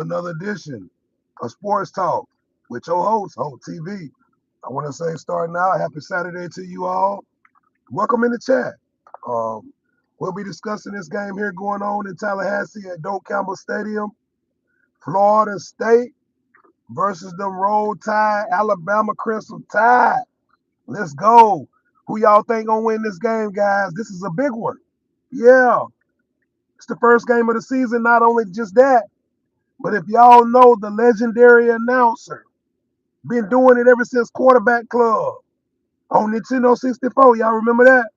another edition of Sports Talk with your host, Hope TV. I want to say, starting out, happy Saturday to you all. Welcome in the chat. Um, we'll be discussing this game here going on in Tallahassee at Doak Campbell Stadium. Florida State versus the Roll Tide, Alabama Crimson Tide. Let's go. Who y'all think gonna win this game, guys? This is a big one. Yeah, it's the first game of the season. Not only just that, but if y'all know the legendary announcer, been doing it ever since Quarterback Club on Nintendo 64. Y'all remember that?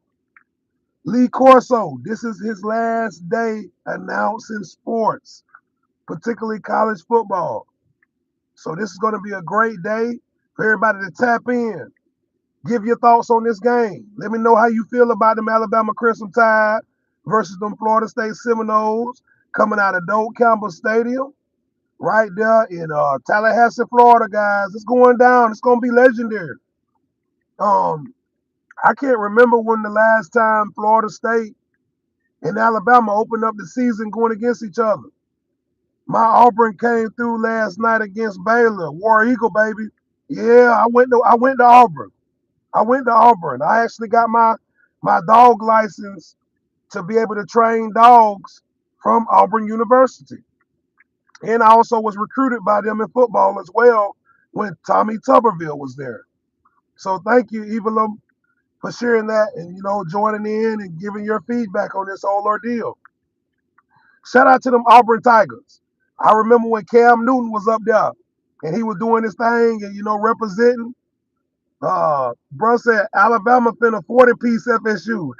Lee Corso. This is his last day announcing sports, particularly college football. So this is going to be a great day for everybody to tap in. Give your thoughts on this game. Let me know how you feel about them Alabama Crimson Tide versus them Florida State Seminoles coming out of Doak Campbell Stadium right there in Tallahassee, Florida, guys. It's going down. It's going to be legendary. Um, I can't remember when the last time Florida State and Alabama opened up the season going against each other. My Auburn came through last night against Baylor. War Eagle, baby. Yeah, I went to Auburn. I went to Auburn. I actually got my dog license to be able to train dogs from Auburn University. And I also was recruited by them in football as well when Tommy Tuberville was there. So thank you, Evelyn, for sharing that and joining in and giving your feedback on this whole ordeal. Shout out to them Auburn Tigers. I remember when Cam Newton was up there and he was doing his thing and representing. Bro said Alabama finna 40-piece FSU.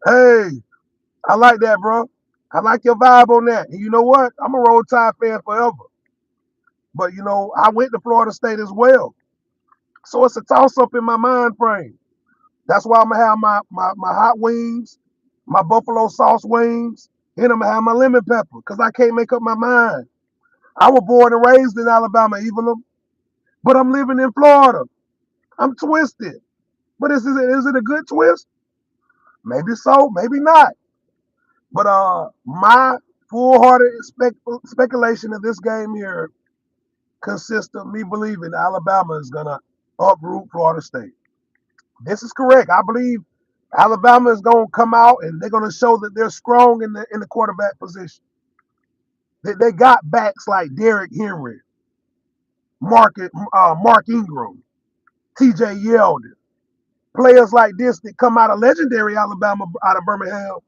Hey, I like that, bro. I like your vibe on that. And you know what? I'm a Roll Tide fan forever. But I went to Florida State as well. So it's a toss up in my mind frame. That's why I'm gonna have my hot wings, my buffalo sauce wings, and I'm gonna have my lemon pepper because I can't make up my mind. I was born and raised in Alabama, Evelyn, but I'm living in Florida. I'm twisted. But is it a good twist? Maybe so, maybe not. But my full-hearted speculation of this game here consists of me believing Alabama is gonna uproot Florida State. This is correct. I believe Alabama is going to come out and they're going to show that they're strong in the quarterback position. They got backs like Derrick Henry, Mark Ingram, T.J. Yeldon, players like this that come out of legendary Alabama out of Birmingham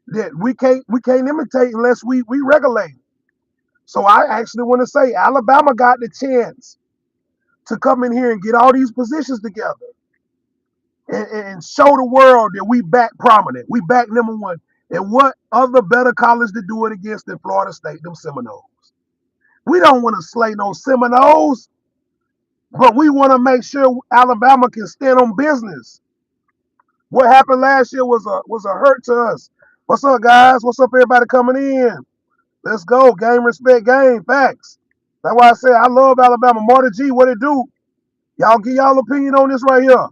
that we can't imitate unless we regulate. So I actually want to say Alabama got the chance to come in here and get all these positions together and show the world that we back prominent. We back number one. And what other better college to do it against than Florida State, them Seminoles? We don't want to slay no Seminoles, but we want to make sure Alabama can stand on business. What happened last year was a hurt to us. What's up, guys? What's up, everybody coming in? Let's go. Game, respect, game. Facts. That's why I say I love Alabama. Marta G, what it do? Y'all give y'all opinion on this right here.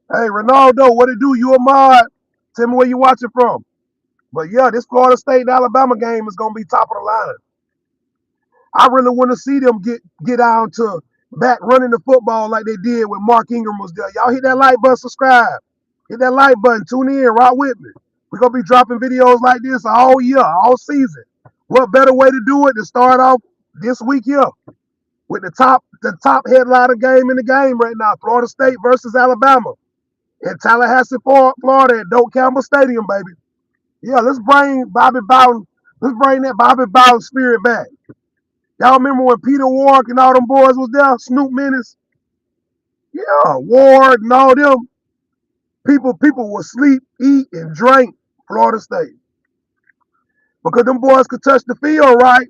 Hey, Ronaldo, what it do? You a mod? Tell me where you watching from. But yeah, this Florida State and Alabama game is gonna be top of the line. I really want to see them get down to back running the football like they did when Mark Ingram was there. Y'all hit that like button, subscribe. Hit that like button, tune in, rock with me. We're gonna be dropping videos like this all year, all season. What better way to do it to start off this week here with the top headliner game in the game right now, Florida State versus Alabama in Tallahassee, Florida at Doak Campbell Stadium, baby. Yeah, let's bring Bobby Bowden. Let's bring that Bobby Bowden spirit back. Y'all remember when Peter Ward and all them boys was there? Snoop Menace? Yeah, Ward and all them. People would sleep, eat, and drink Florida State. Because them boys could touch the field right,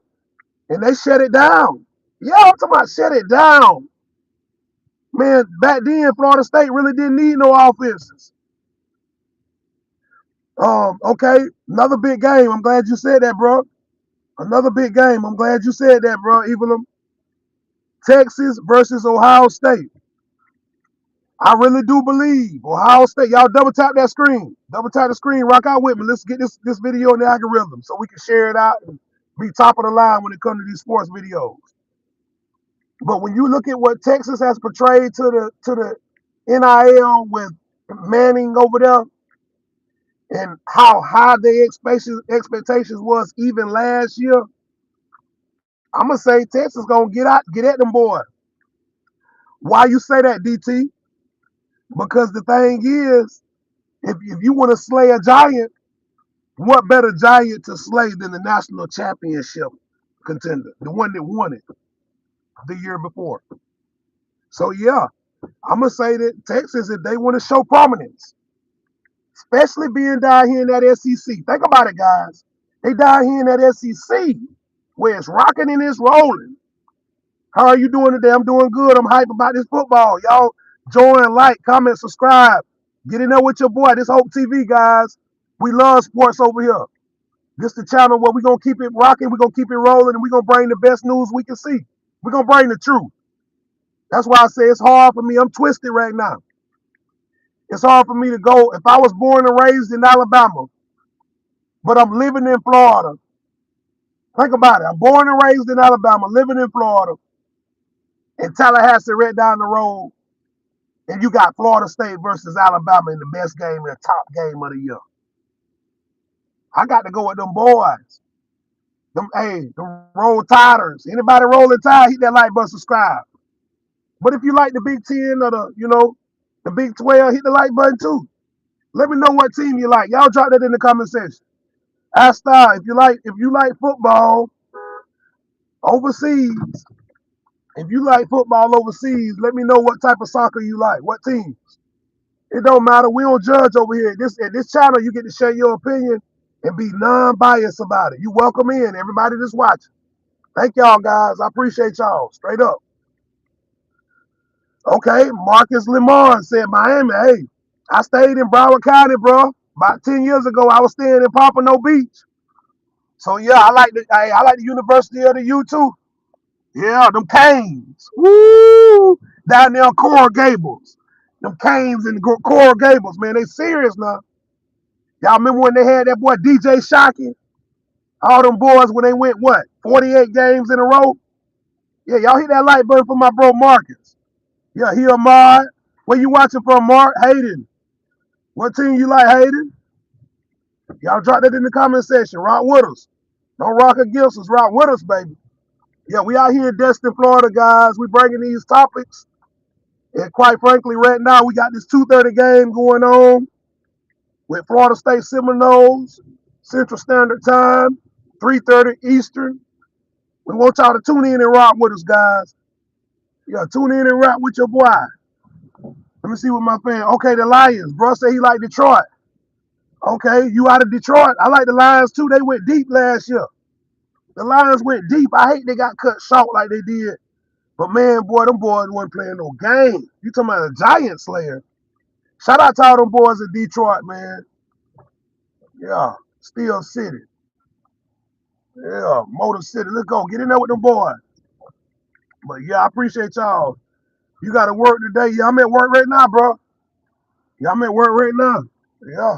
and they shut it down. Yeah, I'm talking about shut it down. Man, back then, Florida State really didn't need no offenses. Okay, another big game. I'm glad you said that, bro. Another big game. I'm glad you said that, bro. Evelyn. Texas versus Ohio State. I really do believe Ohio State. Y'all double tap that screen. Double tap the screen. Rock out with me. Let's get this video in the algorithm so we can share it out and be top of the line when it comes to these sports videos. But when you look at what Texas has portrayed to the NIL with Manning over there and how high their expectations was even last year, I'm gonna say Texas gonna get at them boys. Why you say that, DT? Because the thing is, if you want to slay a giant, what better giant to slay than the national championship contender, the one that won it the year before? So yeah, I'm gonna say that Texas, if they want to show prominence, especially being down here in that SEC. Think about it, guys. They down here in that SEC where it's rocking and it's rolling. How are you doing today? I'm doing good. I'm hyped about this football. Y'all join, like, comment, subscribe. Get in there with your boy. This Hope TV, guys. We love sports over here. This the channel where we're going to keep it rocking. We're going to keep it rolling. And we're going to bring the best news we can see. We're going to bring the truth. That's why I say it's hard for me. I'm twisted right now. It's hard for me to go. If I was born and raised in Alabama, but I'm living in Florida. Think about it. I'm born and raised in Alabama, living in Florida, and Tallahassee right down the road, and you got Florida State versus Alabama in the best game and the top game of the year. I got to go with them boys. Them roll tiders. Anybody rolling tide, hit that like button, subscribe. But if you like the Big 10 or the Big 12, hit the like button too. Let me know what team you like. Y'all drop that in the comment section. Ask Star if you like football overseas. If you like football overseas, let me know what type of soccer you like. What teams? It don't matter. We don't judge over here. At this channel, you get to share your opinion and be non-biased about it. You welcome in everybody that's watching. Thank y'all, guys. I appreciate y'all. Straight up. Okay, Marcus Lemon said Miami. Hey, I stayed in Broward County, bro. About 10 years ago, I was staying in Pompano Beach. So yeah, I like the University of the U too. Yeah, them Canes. Woo! Down there on Coral Gables. Them Canes and Coral Gables, man, they serious now. Y'all remember when they had that boy DJ Shockey? All them boys when they went, what, 48 games in a row? Yeah, y'all hit that like button for my bro Marcus. Yeah, he a mod. Where you watching from, Mark? Hayden. What team you like, Hayden? Y'all drop that in the comment section. Rock with us. Don't rock against us. Rock with us, baby. Yeah, we out here in Destin, Florida, guys. We bringing these topics. And quite frankly, right now, we got this 2:30 game going on with Florida State Seminoles, Central Standard Time, 3:30 Eastern. We want y'all to tune in and rock with us, guys. Yeah, tune in and rock with your boy. Let me see what my fan. Okay, the Lions. Bro said he like Detroit. Okay, you out of Detroit. I like the Lions too. They went deep last year. The Lions went deep. I hate they got cut short like they did. But man, boy, them boys weren't playing no game. You talking about a giant slayer. Shout out to all them boys in Detroit, man. Yeah, Steel City. Yeah, Motor City. Let's go. Get in there with them boys. But yeah, I appreciate y'all. You got to work today. Yeah, I'm at work right now, bro. Yeah, I'm at work right now. Yeah.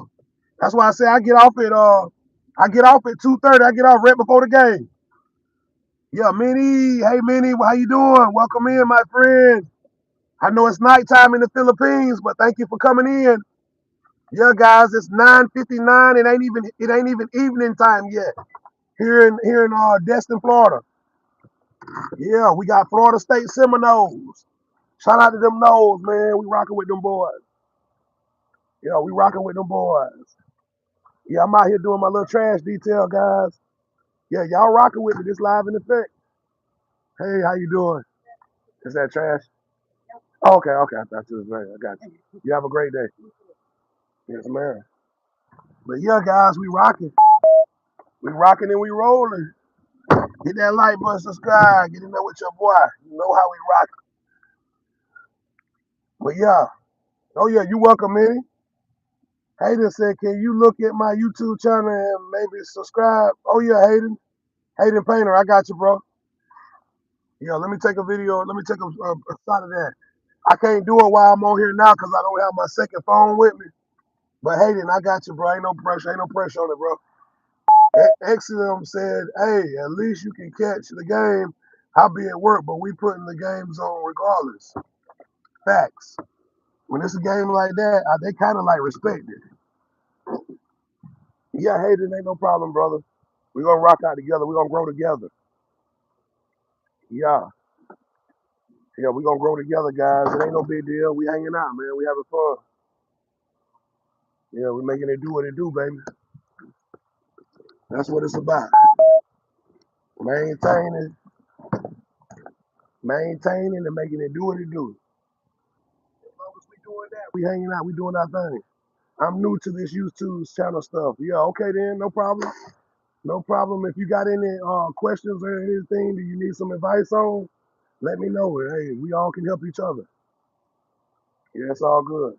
That's why I say I get off at 2:30. I get off right before the game. Yeah, Minnie. Hey, Minnie, how you doing? Welcome in, my friend. I know it's nighttime in the Philippines, but thank you for coming in. Yeah, guys, it's 9:59. It ain't even evening time yet here in Destin, Florida. Yeah, we got Florida State Seminoles. Shout out to them Noles, man. We rocking with them boys. Yeah, we rocking with them boys. Yeah, I'm out here doing my little trash detail, guys. Yeah, y'all rocking with me. This live in effect. Hey, how you doing? Is that trash? Oh, okay, okay. I thought you was right. I got you. You have a great day. Yes, ma'am. But yeah, guys, we rocking. We rocking and we rolling. Hit that like button, subscribe. Get in there with your boy. You know how we rock. But yeah. Oh yeah, you welcome, Minnie. Hayden said, can you look at my YouTube channel and maybe subscribe? Oh yeah, Hayden. Hayden Painter, I got you, bro. Yeah, let me take a video. Let me take a shot of that. I can't do it while I'm on here now because I don't have my second phone with me. But Hayden, I got you, bro. Ain't no pressure. Ain't no pressure on it, bro. Exim said, hey, at least you can catch the game. I'll be at work, but we putting the games on regardless. Facts. When it's a game like that, they kind of like respect it. Yeah, hey, it ain't no problem, brother. We're going to rock out together. We're going to grow together. Yeah. Yeah, we're going to grow together, guys. It ain't no big deal. We hanging out, man. We having fun. Yeah, we making it do what it do, baby. That's what it's about. Maintaining and making it do what it do. As long as we doing that, we hanging out, we doing our thing. I'm new to this YouTube channel stuff. Yeah, okay then, no problem. No problem. If you got any questions or anything that you need some advice on, let me know. Hey, we all can help each other. Yeah, it's all good.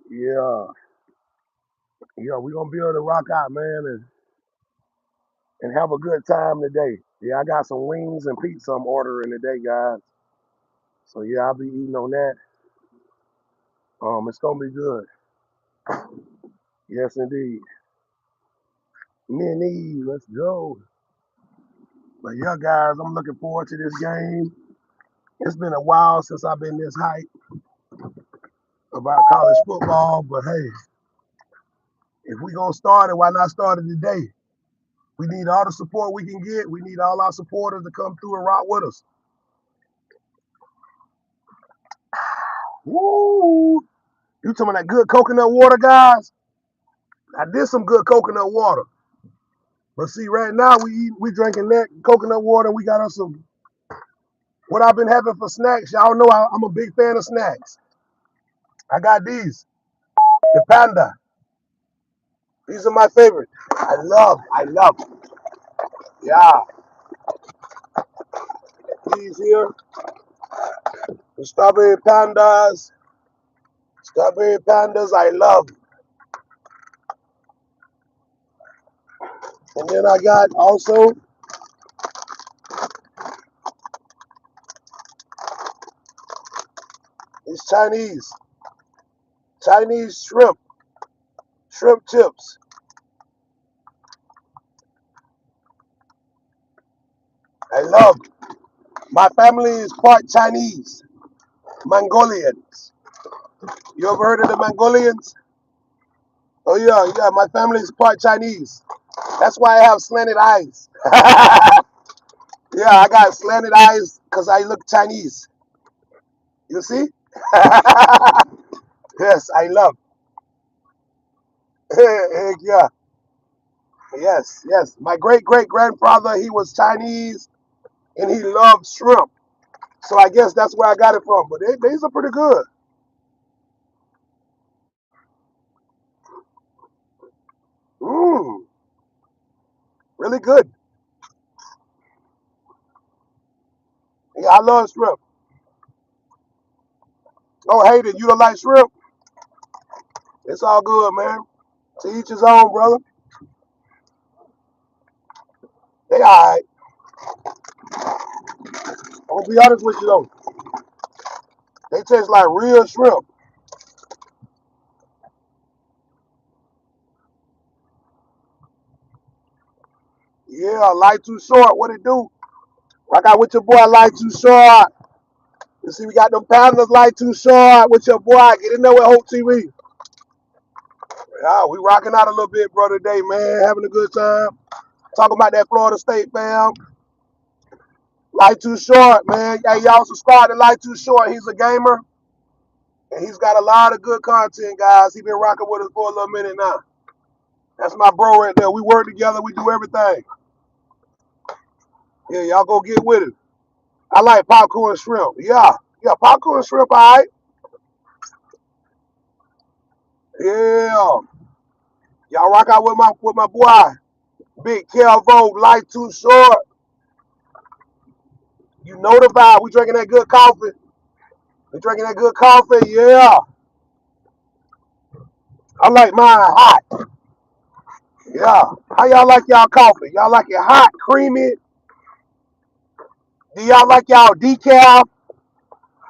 Yeah, yeah, we gonna be able to rock out, man, and have a good time today. Yeah, I got some wings and pizza I'm ordering today, guys. So yeah, I'll be eating on that. It's gonna be good. Yes, indeed. Me and Eve, let's go. But yeah, guys, I'm looking forward to this game. It's been a while since I've been this hype about college football, but hey, if we gonna start it, why not start it today? We need all the support we can get. We need all our supporters to come through and rock with us. Woo! You talking about that good coconut water, guys? I did some good coconut water. But see, right now we drinking that coconut water. We got us some what I've been having for snacks. Y'all know I'm a big fan of snacks. I got these, the Panda. These are my favorite. I love. Yeah, these here, the strawberry pandas. Strawberry pandas, I love. And then I got also these Chinese shrimp chips. I love. My family is part Chinese, Mongolians. You ever heard of the Mongolians? Oh yeah, yeah. My family is part Chinese. That's why I have slanted eyes. Yeah, I got slanted eyes because I look Chinese. You see? Yes, I love. Heck yeah. Yes, yes. My great grandfather, he was Chinese and he loved shrimp. So I guess that's where I got it from. But these are pretty good. Mmm, really good. Yeah, I love shrimp. Oh, Hayden, you don't like shrimp? It's all good, man. To each his own, brother. They all right. I'm gonna be honest with you though. They taste like real shrimp. Yeah, life too short. What it do? I got with your boy life too short. You see, we got them pounders life too short with your boy. Get in there with Hope TV. Yeah, we rocking out a little bit, brother, today, man. Having a good time. Talking about that Florida State, fam. Life too short, man. Hey, y'all subscribe to Life Too Short. He's a gamer, and he's got a lot of good content, guys. He been rocking with us for a little minute now. That's my bro right there. We work together. We do everything. Yeah, y'all go get with it. I like popcorn shrimp. Yeah, yeah, popcorn shrimp. All right. Yeah, y'all rock out with my boy, Big Kelvo. Life too short. You know the vibe. We drinking that good coffee. We drinking that good coffee. Yeah, I like mine hot. Yeah. How y'all like y'all coffee? Y'all like it hot, creamy? Do y'all like y'all decaf?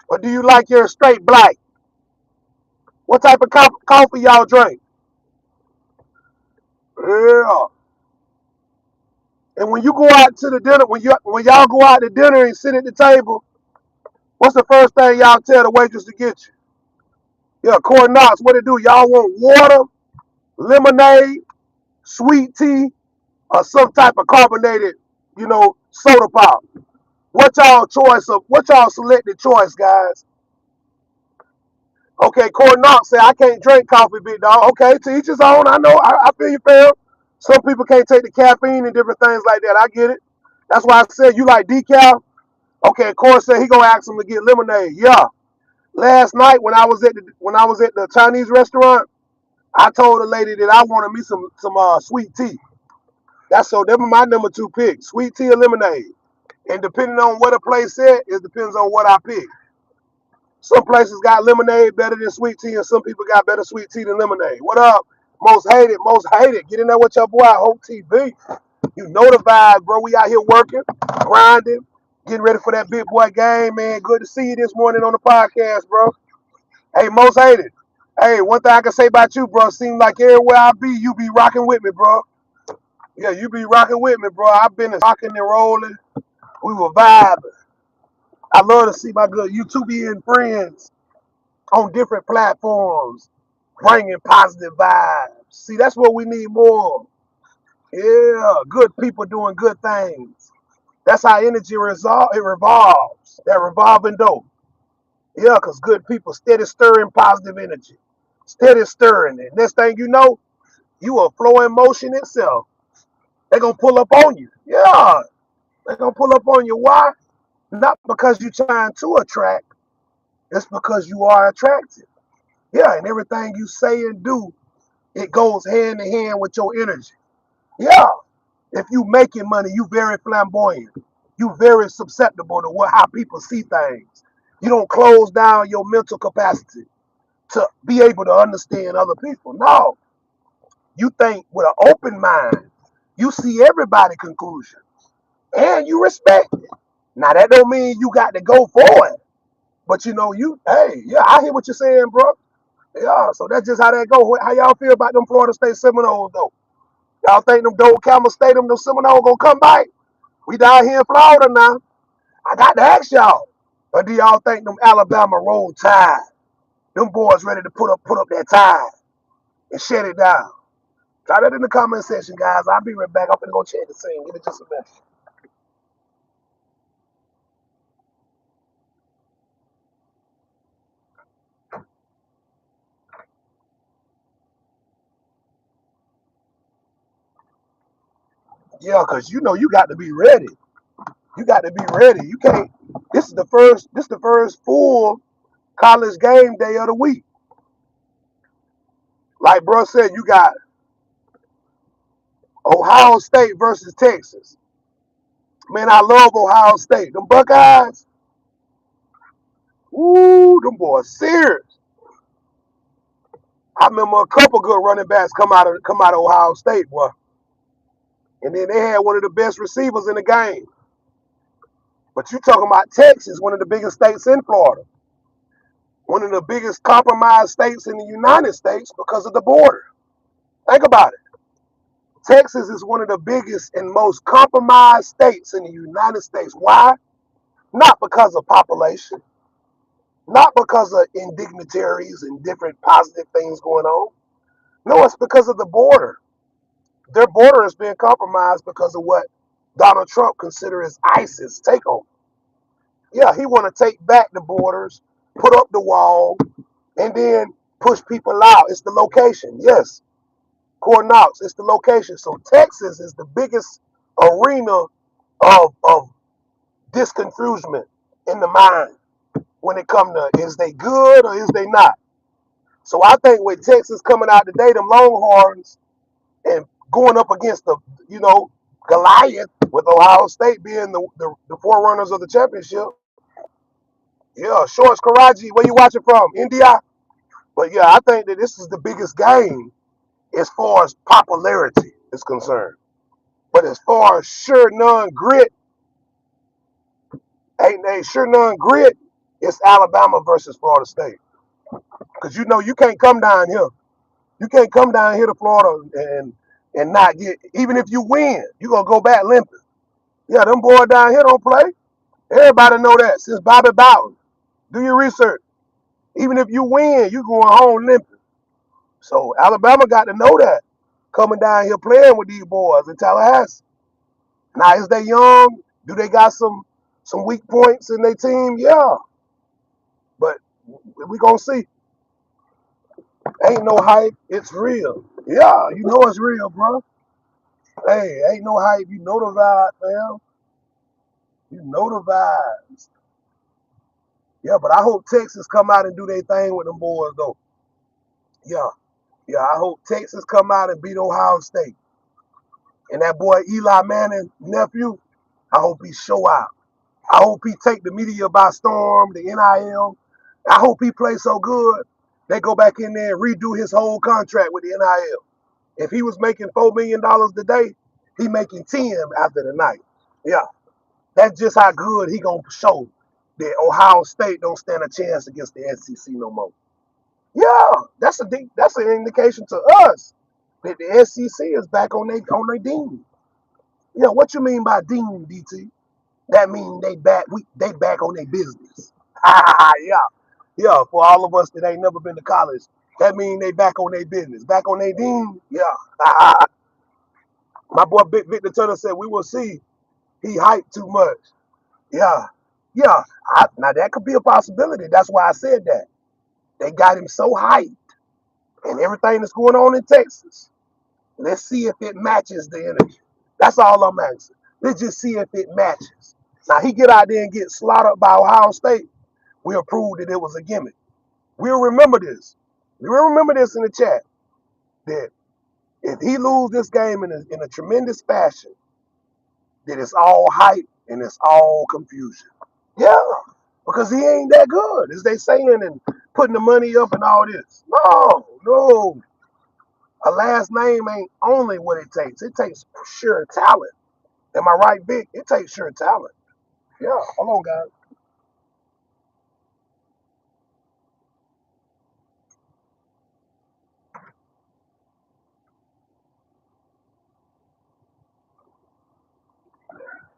Or do you like your straight black? What type of coffee y'all drink? Yeah. And when you go out to the dinner, when y'all go out to dinner and sit at the table, what's the first thing y'all tell the waitress to get you? Yeah, Corn Knox, what it do? Y'all want water, lemonade, sweet tea, or some type of carbonated, soda pop? What y'all selected choice, guys? Okay, Corn Knox said, I can't drink coffee, big dog. Okay, to each his own. I know, I feel you, fam. Some people can't take the caffeine and different things like that. I get it. That's why I said you like decaf. Okay, Corn said he gonna ask him to get lemonade. Yeah. Last night when I was at the Chinese restaurant, I told the lady that I wanted me some sweet tea. That was my number two pick, sweet tea or lemonade. And depending on what a place said, it depends on what I pick. Some places got lemonade better than sweet tea, and some people got better sweet tea than lemonade. What up? Most hated, most hated. Get in there with your boy, Hope TV. You know the vibe, bro. We out here working, grinding, getting ready for that big boy game, man. Good to see you this morning on the podcast, bro. Hey, most hated. Hey, one thing I can say about you, bro, seems like everywhere I be, you be rocking with me, bro. Yeah, you be rocking with me, bro. I've been rocking and rolling. We were vibing. I love to see my good YouTubian friends on different platforms bringing positive vibes. See, that's what we need more. Yeah, good people doing good things. That's how it revolves. That revolving door. Yeah, because good people steady stirring positive energy. Steady stirring it. Next thing you know, you are flowing motion itself. They're gonna pull up on you. Yeah. They're gonna pull up on you. Why? Not because you're trying to attract, it's because you are attractive. Yeah, and everything you say and do, it goes hand in hand with your energy. Yeah. If you making money, you very flamboyant. You very susceptible to how people see things. You don't close down your mental capacity to be able to understand other people. No. You think with an open mind. You see everybody's conclusion. And you respect it. Now that don't mean you got to go for it. But hey, yeah, I hear what you're saying, bro. Yeah, so that's just how that go. How y'all feel about them Florida State Seminoles, though? Y'all think them Doak Camel Stadium, them Seminoles gonna come back? We down here in Florida now. I got to ask y'all. Or do y'all think them Alabama Roll Tide? Them boys ready to put up that tide and shut it down. Try that in the comment section, guys. I'll be right back. I'm gonna go check the scene. Give it just a minute. Yeah, cause you got to be ready. You got to be ready. You can't. This is the first full college game day of the week. Like bro said, you got Ohio State versus Texas. Man, I love Ohio State. Them Buckeyes, ooh, them boys serious. I remember a couple good running backs come out of Ohio State, boy. And then they had one of the best receivers in the game. But you talking about Texas, one of the biggest states in Florida, one of the biggest compromised states in the United States because of the border. Think about it. Texas is one of the biggest and most compromised states in the United States. Why? Not because of population, not because of indignitaries and different positive things going on. No, it's because of the border. Their border is being compromised because of what Donald Trump considers ISIS takeover. Yeah, he want to take back the borders, put up the wall, and then push people out. It's the location. Yes, Corn Knox, it's the location. So Texas is the biggest arena of disconfusement in the mind when it comes to is they good or is they not. So I think with Texas coming out today, them Longhorns, and going up against Goliath with Ohio State being the forerunners of the championship. Yeah, Shorts Karaji, where you watching from? India? But yeah, I think that this is the biggest game as far as popularity is concerned. But as far as sure none grit, ain't they sure none grit? It's Alabama versus Florida State. Because you know you can't come down here. You can't come down here to Florida and not get, even if you win, you're gonna go back limping. Yeah, them boys down here don't play. Everybody know that. Since Bobby Bowden. Do your research. Even if you win, you going home limping. So Alabama got to know that. Coming down here playing with these boys in Tallahassee. Now, is they young? Do they got some weak points in their team? Yeah. But we gonna see. Ain't no hype. It's real. Yeah, you know it's real, bro. Hey, ain't no hype. You know the vibe, man. You know the vibes. Yeah, but I hope Texas come out and do their thing with them boys, though. Yeah, yeah. I hope Texas come out and beat Ohio State. And that boy Eli Manning nephew, I hope he show out. I hope he take the media by storm, the NIL. I hope he plays so good, they go back in there and redo his whole contract with the NIL. If he was making $4 million today, he making 10 after the night. Yeah, that's just how good he gonna show that Ohio State don't stand a chance against the SEC no more. Yeah, that's an indication to us that the SEC is back on their dean. Yeah, what you mean by dean, DT? That means they back on their business. Yeah, yeah. For all of us that ain't never been to college, that means they back on their business, back on their dean. Yeah. My boy Big Victor Turner said we will see. He hyped too much. Yeah, yeah. Now that could be a possibility. That's why I said that. They got him so hyped and everything that's going on in Texas. Let's see if it matches the energy. That's all I'm asking. Let's just see if it matches. Now he get out there and get slaughtered by Ohio State. We'll prove that it was a gimmick. We'll remember this. We'll remember this in the chat. That if he lose this game in a tremendous fashion, that it's all hype and it's all confusion. Yeah, because he ain't that good, as they saying, and putting the money up and all this. No, no. A last name ain't only what it takes. It takes sheer talent. Am I right, Vic? It takes sheer talent. Yeah, hold on, guys.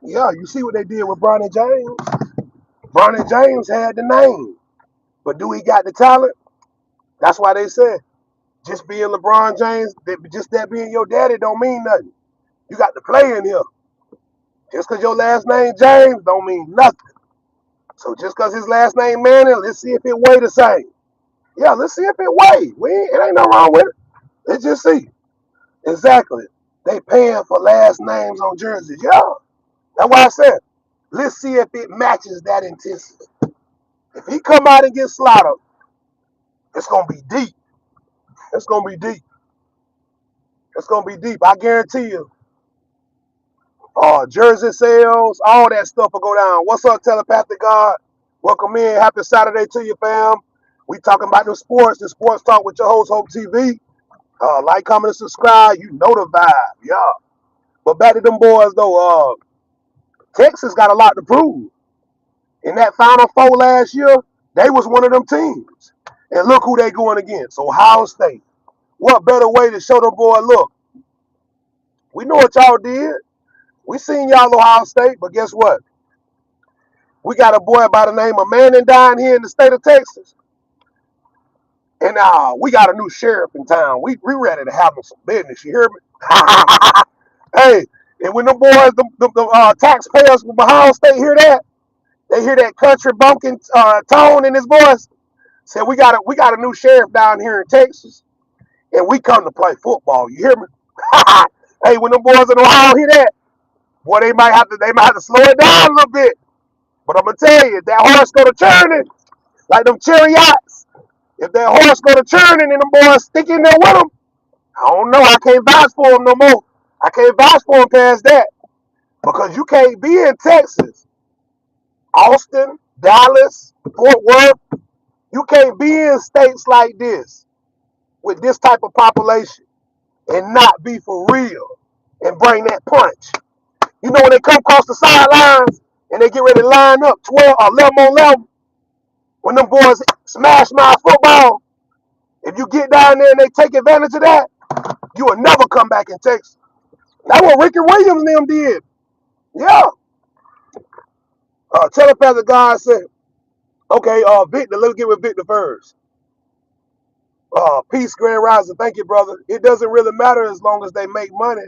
Yeah, you see what they did with Bronny James? Bronny James had the name, but do he got the talent? That's why they said just being LeBron James, just that being your daddy don't mean nothing. You got to play in here. Just because your last name James don't mean nothing. So just because his last name Manning, let's see if it weigh the same. Yeah, let's see if it weigh. It ain't no wrong with it. Let's just see. Exactly. They paying for last names on jerseys. Yeah. That's why I said, let's see if it matches that intensity. If he come out and get slaughtered, it's gonna be deep. It's gonna be deep. It's gonna be deep. I guarantee you. Jersey sales, all that stuff will go down. What's up, Telepathic God? Welcome in. Happy Saturday to you, fam. We talking about the sports talk with your host, Hope TV. Like, comment, and subscribe. You know the vibe. Yeah. But back to them boys, though. Texas got a lot to prove. In that Final Four last year, they was one of them teams. And look who they going against, Ohio State. What better way to show them boy, look, we know what y'all did. We seen y'all Ohio State, but guess what? We got a boy by the name of Manning down here in the state of Texas. And we got a new sheriff in town. We ready to have some business. You hear me? Hey, and when the boys, the taxpayers from Ohio State hear that, they hear that country bumpkin tone in his voice. Said we got a new sheriff down here in Texas, and we come to play football. You hear me? Hey, when the boys in Ohio hear that, boy, they might have to slow it down a little bit. But I'm gonna tell you, if that horse go to churning, like them chariots, if that horse go to churning and them boys stick in there with them, I don't know. I can't vouch for them no more. I can't vouch for them past that because you can't be in Texas, Austin, Dallas, Fort Worth. You can't be in states like this with this type of population and not be for real and bring that punch. You know when they come across the sidelines and they get ready to line up 12 or 11 on 11, When them boys smash my football, if you get down there and they take advantage of that, you will never come back in Texas. That's what Ricky Williams and them did. Yeah. Telepathic God said, okay, Victor, let's get with Victor first. Peace, Grand Rising. Thank you, brother. It doesn't really matter as long as they make money.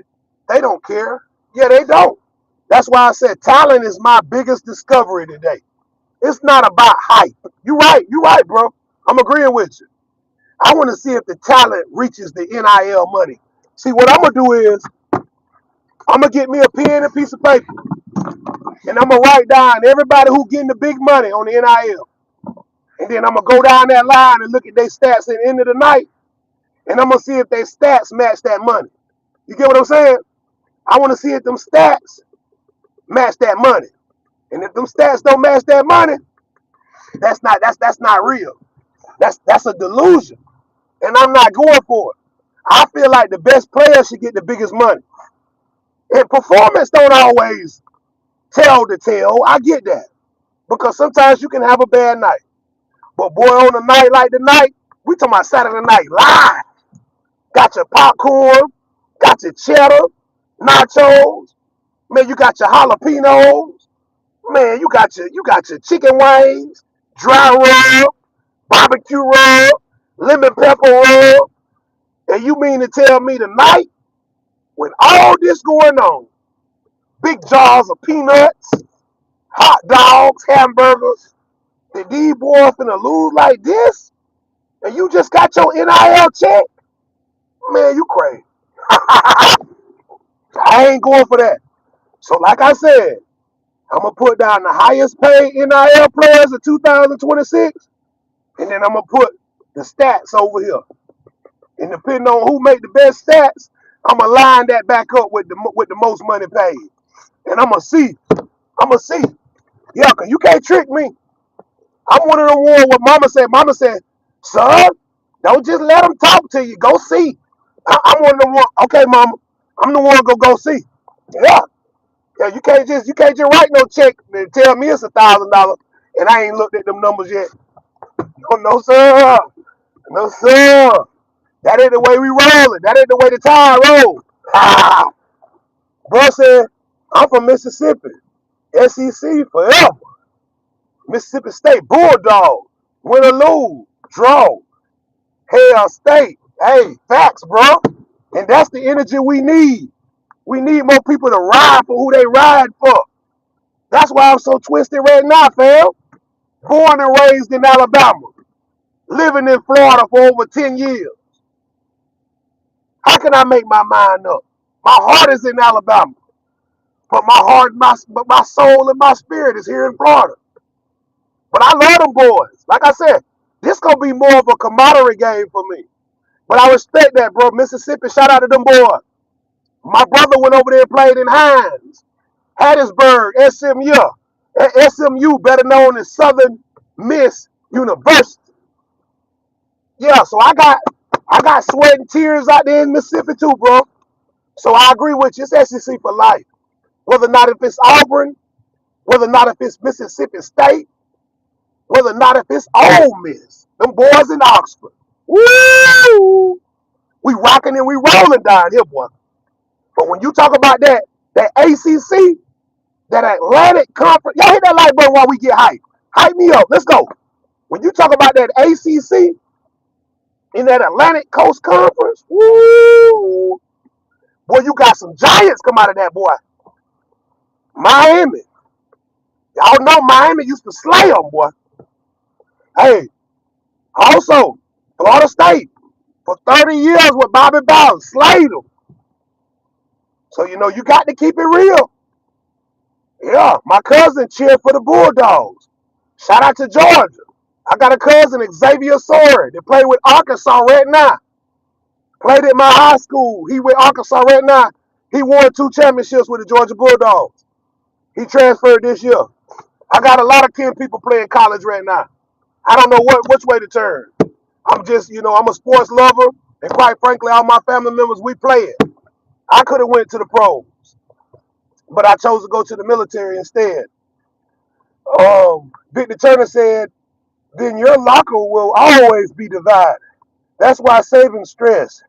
They don't care. Yeah, they don't. That's why I said talent is my biggest discovery today. It's not about hype. You're right, bro. I'm agreeing with you. I want to see if the talent reaches the NIL money. See, what I'm going to do is I'm going to get me a pen and a piece of paper, and I'm going to write down everybody who getting the big money on the NIL. And then I'm going to go down that line and look at their stats at the end of the night, and I'm going to see if their stats match that money. You get what I'm saying? I want to see if them stats match that money. And if them stats don't match that money, that's not real. That's a delusion. And I'm not going for it. I feel like the best player should get the biggest money. And performance don't always tell the tale. I get that. Because sometimes you can have a bad night. But boy, on a night like tonight, we talking about Saturday night live. Got your popcorn, got your cheddar, nachos, man, you got your jalapenos, man, you got your chicken wings, dry rub, barbecue rub, lemon pepper rub. And you mean to tell me tonight, when all this going on, big jars of peanuts, hot dogs, hamburgers, that these boys finna lose like this, and you just got your NIL check? Man, you crazy. I ain't going for that. So like I said, I'm going to put down the highest paid NIL players of 2026, and then I'm going to put the stats over here. And depending on who make the best stats, I'm going to line that back up with the most money paid. And I'm going to see. Yeah, because you can't trick me. I'm one of the ones what Mama said. Mama said, son, don't just let them talk to you. Go see. I'm one of the one. Okay, Mama, I'm the one to go see. Yeah. Yeah, you can't just write no check and tell me it's $1,000 and I ain't looked at them numbers yet. Oh, no, sir. No, sir. That ain't the way we rolling. That ain't the way the tide roll. Ah. Bro said, I'm from Mississippi. SEC forever. Mississippi State Bulldog. Win or lose. Draw. Hell State. Hey, facts, bro. And that's the energy we need. We need more people to ride for who they ride for. That's why I'm so twisted right now, fam. Born and raised in Alabama. Living in Florida for over 10 years. How can I make my mind up? My heart is in Alabama. But my soul and my spirit is here in Florida. But I love them boys. Like I said, this gonna be more of a camaraderie game for me. But I respect that, bro. Mississippi, shout out to them boys. My brother went over there and played in Hines, Hattiesburg, SMU, better known as Southern Miss University. Yeah, so I got sweat and tears out there in Mississippi too, bro. So I agree with you. It's SEC for life. Whether or not if it's Auburn, whether or not if it's Mississippi State, whether or not if it's Ole Miss, them boys in Oxford. Woo! We rocking and we rolling down here, boy. But when you talk about that ACC, that Atlantic Conference, y'all hit that like button while we get hype. Hype me up. Let's go. When you talk about that ACC in that Atlantic Coast Conference, woo! Boy, you got some giants come out of that, boy. Miami. Y'all know Miami used to slay them, boy. Hey, also, Florida State, for 30 years with Bobby Bowden, slayed them. So, you got to keep it real. Yeah, my cousin cheered for the Bulldogs. Shout out to Georgia. I got a cousin, Xavier Sawyer, that played with Arkansas right now. Played at my high school. He with Arkansas right now. He won 2 championships with the Georgia Bulldogs. He transferred this year. I got a lot of kid people playing college right now. I don't know which way to turn. I'm just, I'm a sports lover, and quite frankly, all my family members, we play it. I could have went to the pros, but I chose to go to the military instead. Victor Turner said, then your locker will always be divided. That's why saving stress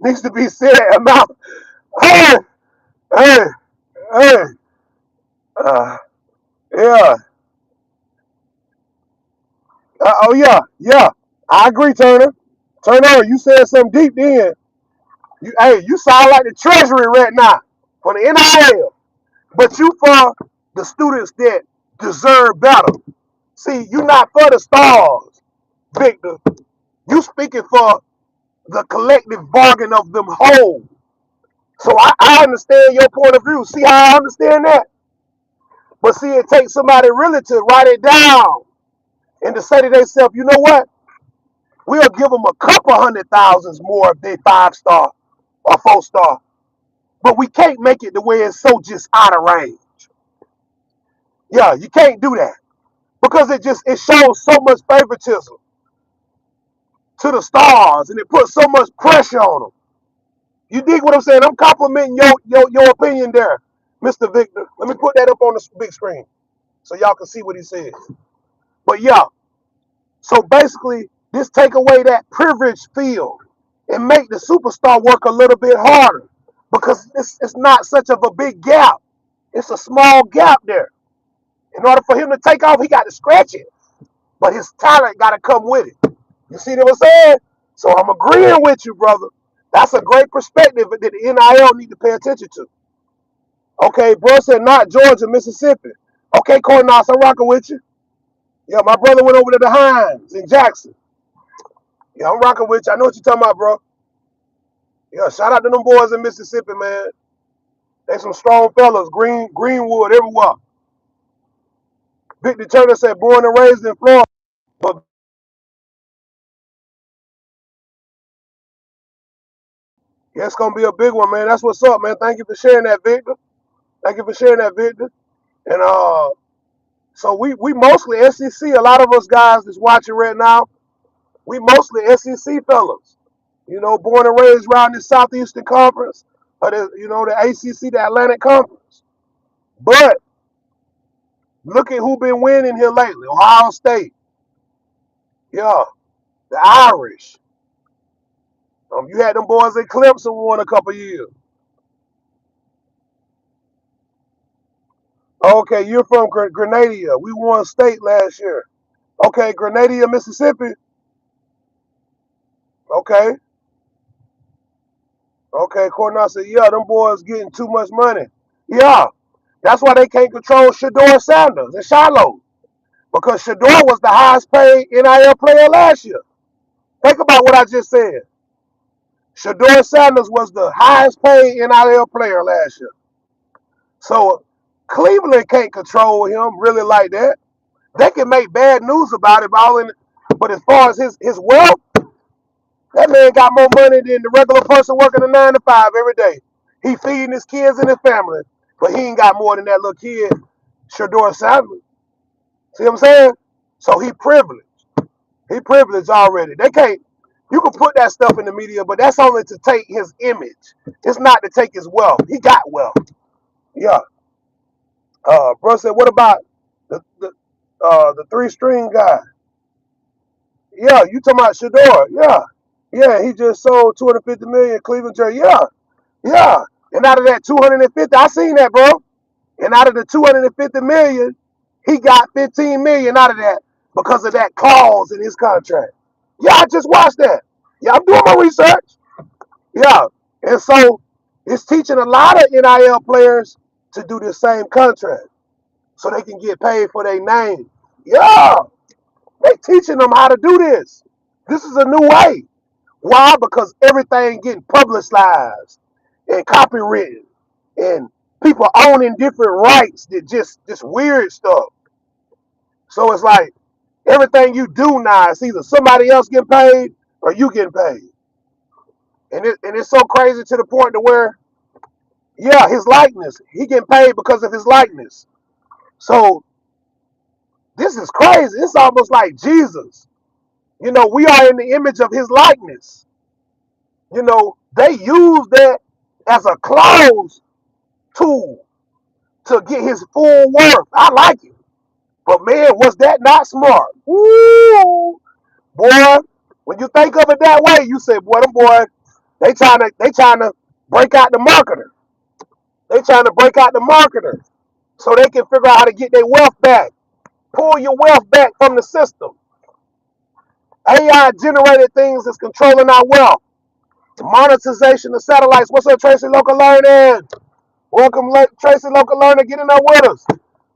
needs to be said about, hey, hey, hey, uh, yeah, oh yeah, yeah. I agree, Turner. Turner, you said something deep then. You sound like the treasury right now for the NIL, but you for the students that deserve better. See, you not for the stars, Victor. You speaking for the collective bargain of them whole. So I understand your point of view. See how I understand that? But see, it takes somebody really to write it down and to say to themselves, you know what? We'll give them a couple hundred thousands more if they 5 star or 4 star. But we can't make it the way it's so just out of range. Yeah, you can't do that. Because it shows so much favoritism to the stars and it puts so much pressure on them. You dig what I'm saying? I'm complimenting your opinion there, Mr. Victor. Let me put that up on the big screen so y'all can see what he says. But yeah, so basically, this take away that privilege field and make the superstar work a little bit harder because it's not such of a big gap. It's a small gap there. In order for him to take off, he got to scratch it. But his talent got to come with it. You see what I'm saying? So I'm agreeing with you, brother. That's a great perspective that the NIL need to pay attention to. Okay, bro said not Georgia, Mississippi. Okay, Cornelius, I'm rocking with you. Yeah, my brother went over to the Hines in Jackson. Yeah, I'm rocking with you. I know what you're talking about, bro. Yeah, shout out to them boys in Mississippi, man. They some strong fellas. Greenwood, everywhere. Victor Turner said born and raised in Florida. But yeah, it's gonna be a big one, man. That's what's up, man. Thank you for sharing that, Victor. Thank you for sharing that, Victor. And so we mostly SEC. A lot of us guys that's watching right now, we mostly SEC fellas. You know, born and raised around the Southeastern Conference, or the ACC, the Atlantic Conference. But look at who been winning here lately. Ohio State, yeah, the Irish. You had them boys in Clemson won a couple years. Okay, you're from Grenada. We won state last year. Okay, Grenada, Mississippi. Okay, okay. Cornell said, yeah, them boys getting too much money. Yeah, that's why they can't control Shedeur Sanders and Shiloh. Because Shedeur was the highest paid NIL player last year. Think about what I just said. Shedeur Sanders was the highest paid NIL player last year. So Cleveland can't control him really like that. They can make bad news about it, but as far as his wealth, that man got more money than the regular person working a 9 to 5 every day. He feeding his kids and his family, but he ain't got more than that little kid, Shedeur Sanders. See what I'm saying? So he privileged. He privileged already. They can't. You can put that stuff in the media, but that's only to take his image. It's not to take his wealth. He got wealth. Yeah. Bro said, what about the 3 string guy? Yeah, you talking about Shedeur? Yeah, yeah. He just sold 250 million Cleveland jersey. Yeah, yeah. And out of that 250, I seen that, bro. And out of the 250 million, he got 15 million out of that because of that clause in his contract. Yeah, I just watched that. Yeah, I'm doing my research. Yeah, and so it's teaching a lot of NIL players to do the same contract so they can get paid for their name. Yeah, they teaching them how to do this. This is a new way. Why? Because everything getting publicized and copywritten and people owning different rights that just weird stuff. So it's like everything you do now is either somebody else getting paid or you getting paid. And it's so crazy to the point to where, yeah, his likeness, he getting paid because of his likeness. So this is crazy. It's almost like Jesus. We are in the image of his likeness. They use that as a close tool to get his full worth. I like it. But man, was that not smart? Woo! Boy, when you think of it that way, you say, boy, them boy, they trying to break out the marketer. They trying to break out the marketer so they can figure out how to get their wealth back. Pull your wealth back from the system. AI generated things that's controlling our wealth. Monetization of satellites. What's up, Tracy Local Learning? Welcome, Tracy Local Learner. Get in there with us.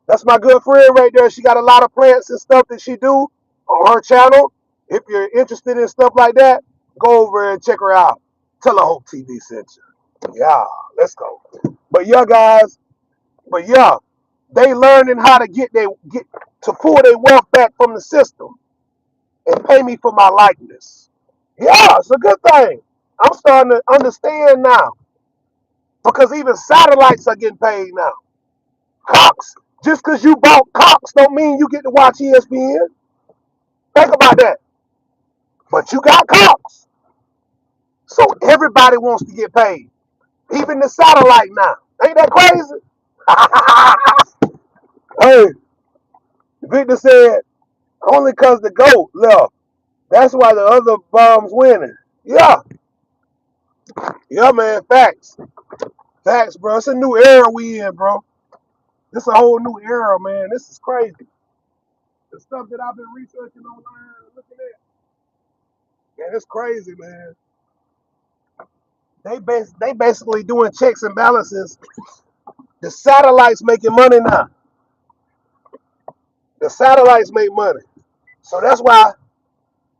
That's my good friend right there. She got a lot of plants and stuff that she do on her channel. If you're interested in stuff like that, go over and check her out. Tell her Hope TV sent you. Yeah, let's go. But yeah, guys. But yeah, they learning how to get to pull their wealth back from the system and pay me for my likeness. Yeah, it's a good thing. I'm starting to understand now because even satellites are getting paid now. Cox, just because you bought Cox don't mean you get to watch ESPN. Think about that. But you got Cox. So everybody wants to get paid. Even the satellite now. Ain't that crazy? Hey, Victor said, only because the GOAT left. That's why the other bombs winning. Yeah. Yeah, man. Facts. Facts, bro. It's a new era we in, bro. This a whole new era, man. This is crazy. The stuff that I've been researching online and looking at. Man, it's crazy, man. They basically doing checks and balances. The satellites making money now. The satellites make money. So that's why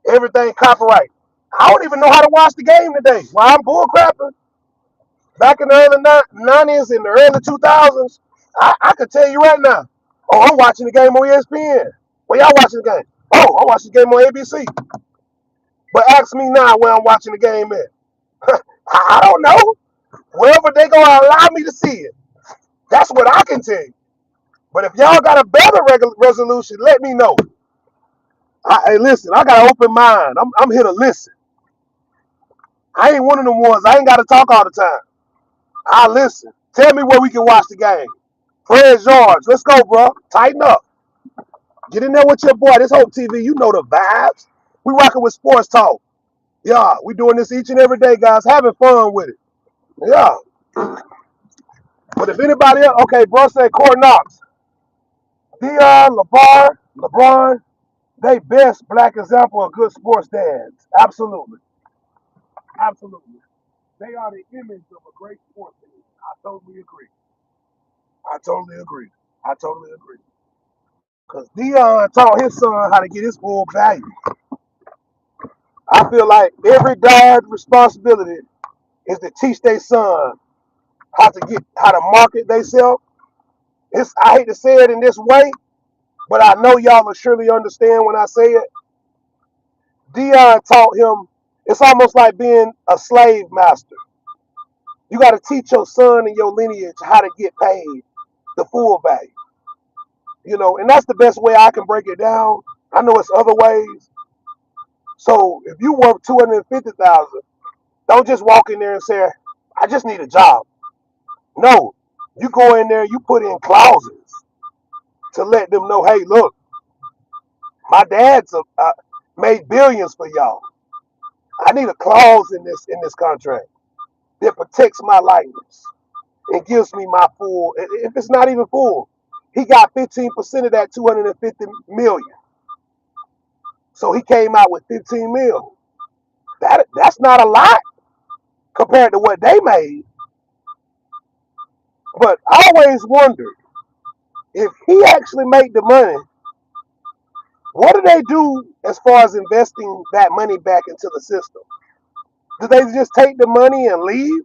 everything copyright. I don't even know how to watch the game today. While I'm bullcrapping, back in the early 90s and the early 2000s, I could tell you right now, oh, I'm watching the game on ESPN. Where y'all watching the game? Oh, I'm watching the game on ABC. But ask me now where I'm watching the game at. I don't know. Wherever they gonna allow me to see it. That's what I can tell you. But if y'all got a better resolution, let me know. Hey, listen, I got an open mind. I'm here to listen. I ain't one of them ones. I ain't got to talk all the time. I listen. Tell me where we can watch the game. Fred George, let's go, bro. Tighten up. Get in there with your boy. This Hope TV, you know the vibes. We rocking with Sports Talk. Yeah, we doing this each and every day, guys. Having fun with it. Yeah. But if anybody else, okay, bro said Court Knox. Dion, LeBron, they best black example of good sports dads. Absolutely. Absolutely. They are the image of a great sports team. I totally agree. I totally agree. I totally agree. Because Dion taught his son how to get his full value. I feel like every dad's responsibility is to teach their son how to market themselves. I hate to say it in this way, but I know y'all will surely understand when I say it. Dion taught him it's almost like being a slave master. You got to teach your son and your lineage how to get paid the full value. And that's the best way I can break it down. I know it's other ways. So if you work 250,000, don't just walk in there and say, I just need a job. No, you go in there, you put in clauses to let them know, hey, look, my dad's made billions for y'all. I need a clause in this contract that protects my likeness and gives me my full. If it's not even full, he got 15% of that 250 million. So he came out with 15 mil. That's not a lot compared to what they made. But I always wondered if he actually made the money, what do they do as far as investing that money back into the system? Do they just take the money and leave?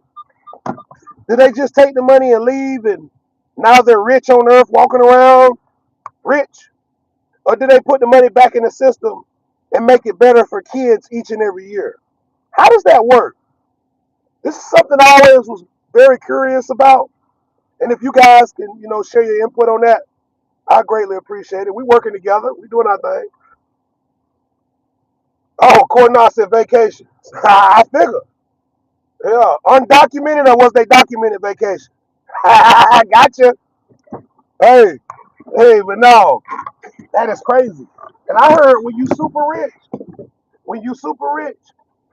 Do they just take the money and leave and now they're rich on earth walking around rich? Or do they put the money back in the system and make it better for kids each and every year? How does that work? This is something I always was very curious about. And if you guys can, share your input on that, I greatly appreciate it. We working together. We doing our thing. Oh, Cornell said vacation. I figure. Yeah. Undocumented or was they documented vacation? I gotcha. Hey, Hey, but no, that is crazy. And I heard when you super rich,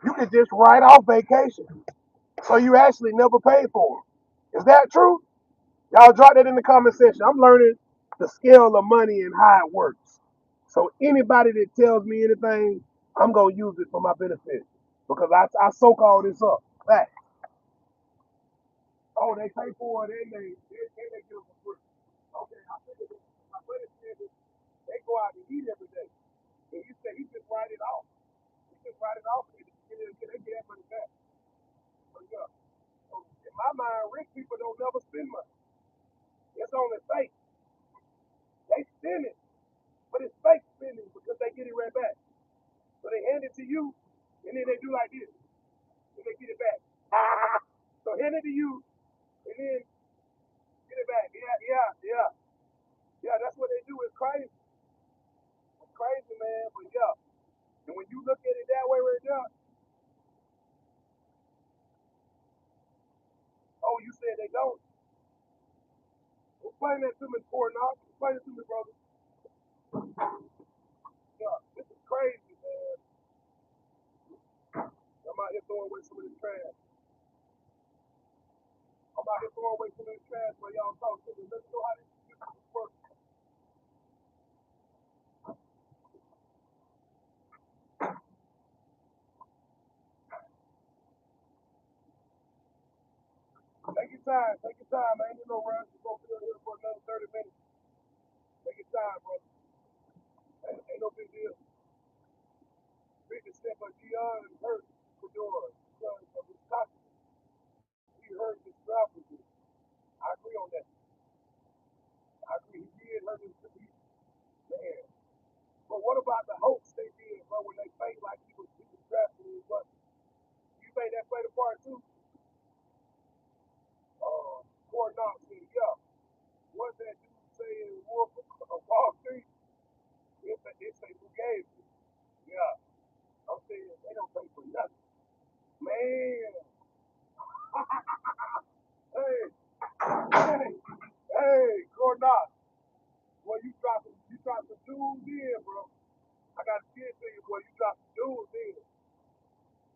you can just write off vacation. So you actually never paid for them. Is that true? Y'all drop that in the comment section. I'm learning the scale of money and how it works. So anybody that tells me anything, I'm gonna use it for my benefit because I soak all this up. Fact. Oh, they pay for it and they give it for free. Okay, I figured it. My buddy said that they go out to eat every day. And he said he just write it off. He just write it off and they get that money back. So yeah. So in my mind, rich people don't never spend money. It's only fake. They spend it, but it's fake spending because they get it right back. So they hand it to you, and then they do like this, and they get it back. So hand it to you, and then get it back. Yeah, yeah, yeah, yeah. That's what they do. It's crazy. It's crazy, man. But yeah, and when you look at it that way right there, oh, you said they don't. Explain that to me, Portnoy. Explain it to me, brother. Yeah, this is crazy, man. I'm out here throwing away some of this trash. I'm out here throwing away some of this trash while y'all talk to me. Let's know how this works. Take your time. Take your time, man. You know, rush. You're going to be here for another 30 minutes. Take your time, brother. Ain't no big deal. Big step of Dion and Hurt Fedora, son of Wisconsin. He hurt his property. I agree on that. I agree. He did hurt his man. But what about the hoax they did, bro, when they played like he was drafting his butt? You think that played a part too? Fort Knox said, yeah. What that dude saying Wolf of Wall Street? It's a Fugazi. Yeah. I'm saying they don't pay for nothing. Man. Hey, hey, hey, Cornell. Boy, you dropped some dudes in, bro. I got to get to you, boy. You dropped some dudes in.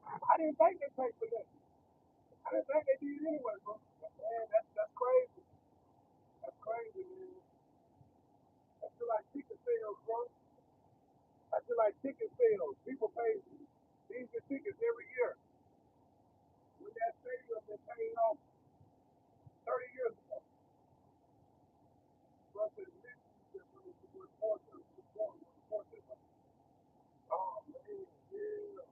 I didn't think they paid for that. I didn't think they did anyway, bro. Man, that's crazy. That's crazy, man. That's just like ticket sales, bro. That's just like ticket sales. People pay season tickets every year. When that stadium been paying off 30 years ago. Plus, it's more to oh, man, yeah.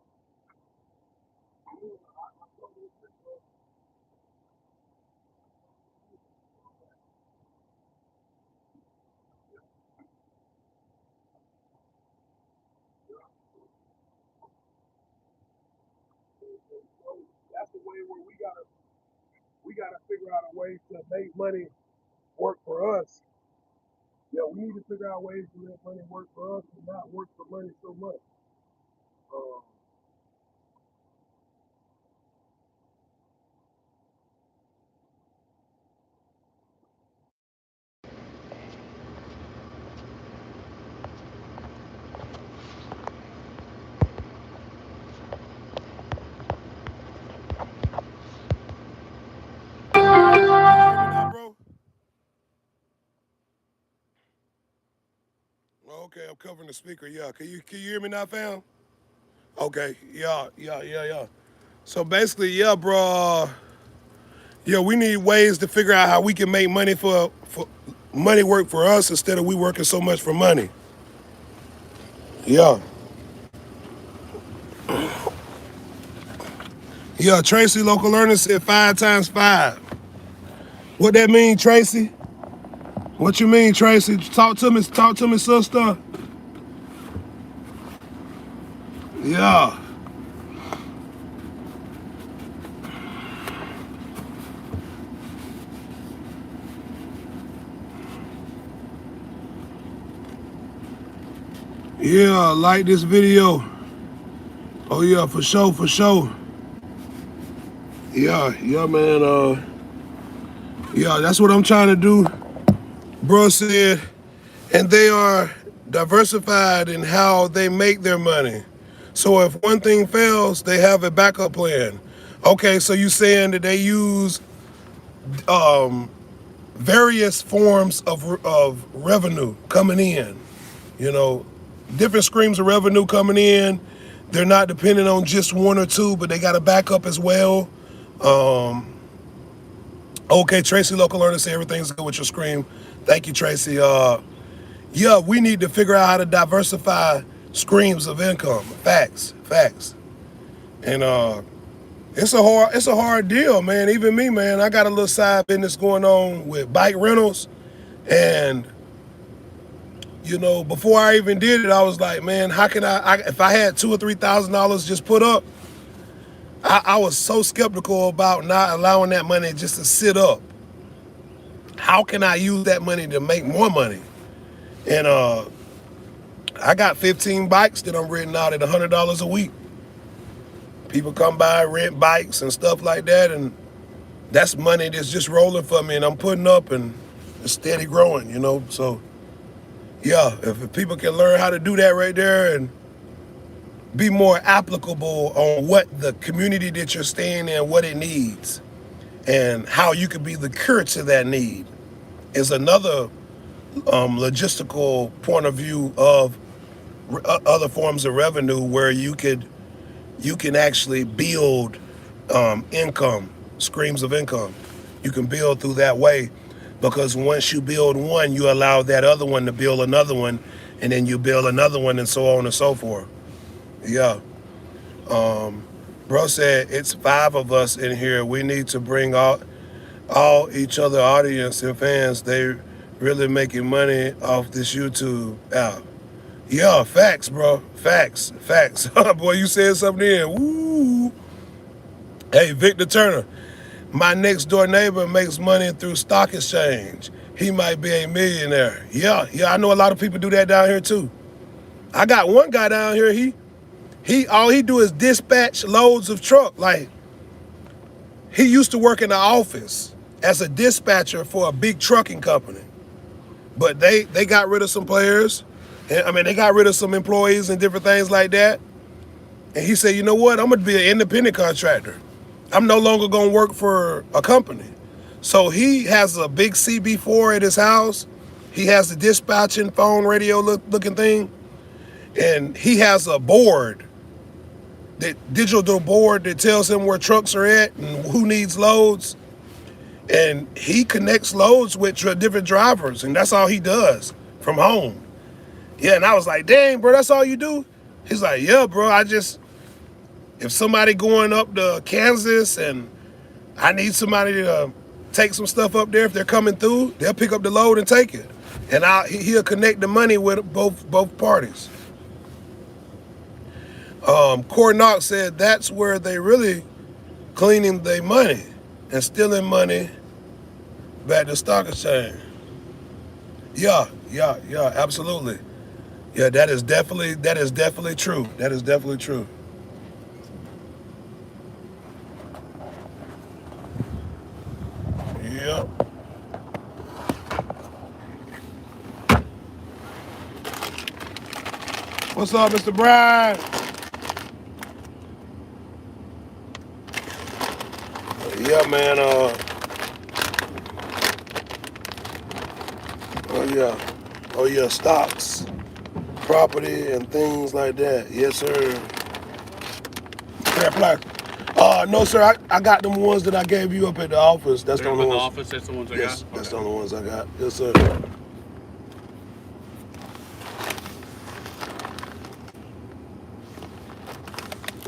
That's the way where we gotta figure out a way to make money work for us. Yeah, we need to figure out ways to make money work for us and not work for money so much. Um, Can you hear me now, bro? Okay, I'm covering the speaker. Yeah, can you hear me now, fam? Okay, yeah, yeah, yeah, yeah. So basically, yeah, bro. Yeah, we need ways to figure out how we can make money for money work for us instead of we working so much for money. Yeah. Yeah, Tracy, local learner said 5 times 5. What that mean, Tracy? What you mean, Tracy? Talk to me, sister. Yeah. Yeah, like this video. Oh yeah, for sure, for sure. Yeah, yeah, man. Yeah, that's what I'm trying to do. Bro said and they are diversified in how they make their money. So if one thing fails, they have a backup plan. Okay, so you saying that they use various forms of revenue coming in, you know, different streams of revenue coming in. They're not dependent on just one or two, but they got a backup as well. Okay, Tracy, local learner, say everything's good with your screen. Thank you, Tracy. Yeah, we need to figure out how to diversify streams of income. Facts, facts. And it's a hard deal, man. Even me, man, I got a little side business going on with bike rentals, and before I even did it, I was like, man, how can I if I had $2,000 or $3,000 just put up, I was so skeptical about not allowing that money just to sit up. How can I use that money to make more money? And I got 15 bikes that I'm renting out at $100 a week. People come by, rent bikes and stuff like that, and that's money that's just rolling for me, and I'm putting up, and it's steady growing, So, yeah, if people can learn how to do that right there and be more applicable on what the community that you're staying in, what it needs, and how you could be the cure to that need, is another logistical point of view of other forms of revenue where you can actually build income, streams of income. You can build through that way, because once you build one, you allow that other one to build another one, and then you build another one, and so on and so forth. Yeah. Bro said it's 5 of us in here. We need to bring all each other audience and fans. They really making money off this YouTube app. Yeah, facts, bro. Facts. Boy, you said something in. Woo. Hey, Victor Turner. My next door neighbor makes money through stock exchange. He might be a millionaire. Yeah, I know a lot of people do that down here too. I got one guy down here, he all he do is dispatch loads of truck. Like, he used to work in the office as a dispatcher for a big trucking company. But they got rid of some players. I mean, they got rid of some employees and different things like that. And he said, you know what? I'm going to be an independent contractor. I'm no longer going to work for a company. So he has a big CB4 at his house. He has the dispatching phone radio looking thing. And he has a board, that digital board that tells him where trucks are at and who needs loads. And he connects loads with different drivers, and that's all he does from home. Yeah, and I was like, dang, bro, that's all you do? He's like, yeah, bro, if somebody going up to Kansas and I need somebody to take some stuff up there, if they're coming through, they'll pick up the load and take it. And he'll connect the money with both parties. Corey Knox said that's where they really cleaning their money and stealing money back to stock exchange. Yeah, absolutely. Yeah, that is definitely true. That is definitely true. Yeah. What's up, Mr. Brian? Yeah, man. Oh yeah, stocks, property, and things like that. Yes, sir. Fair play. No, sir. I got them ones that I gave you up at the office. That's the only ones. Office. That's the ones I got. Yes, that's the only ones I got. Yes, sir.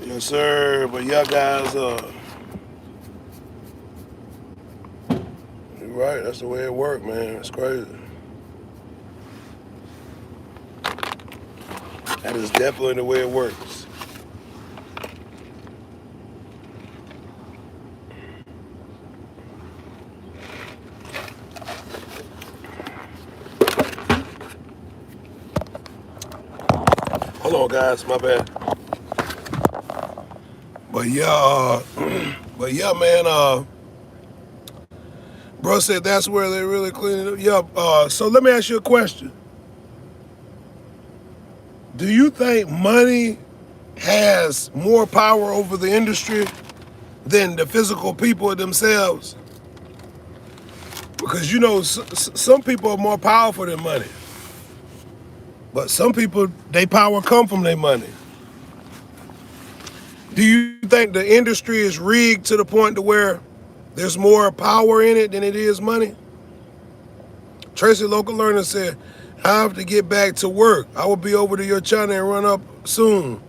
Yes, sir. But yeah, guys. You're right. That's the way it works, man. It's crazy. That is definitely the way it works. Hold on, guys. My bad. But yeah, man. Bro said that's where they really clean it up. Yeah. So let me ask you a question. Do you think money has more power over the industry than the physical people themselves? Because some people are more powerful than money, but some people, their power come from their money. Do you think the industry is rigged to the point to where there's more power in it than it is money? Tracy Local Learner said, I have to get back to work. I will be over to your channel and run up soon.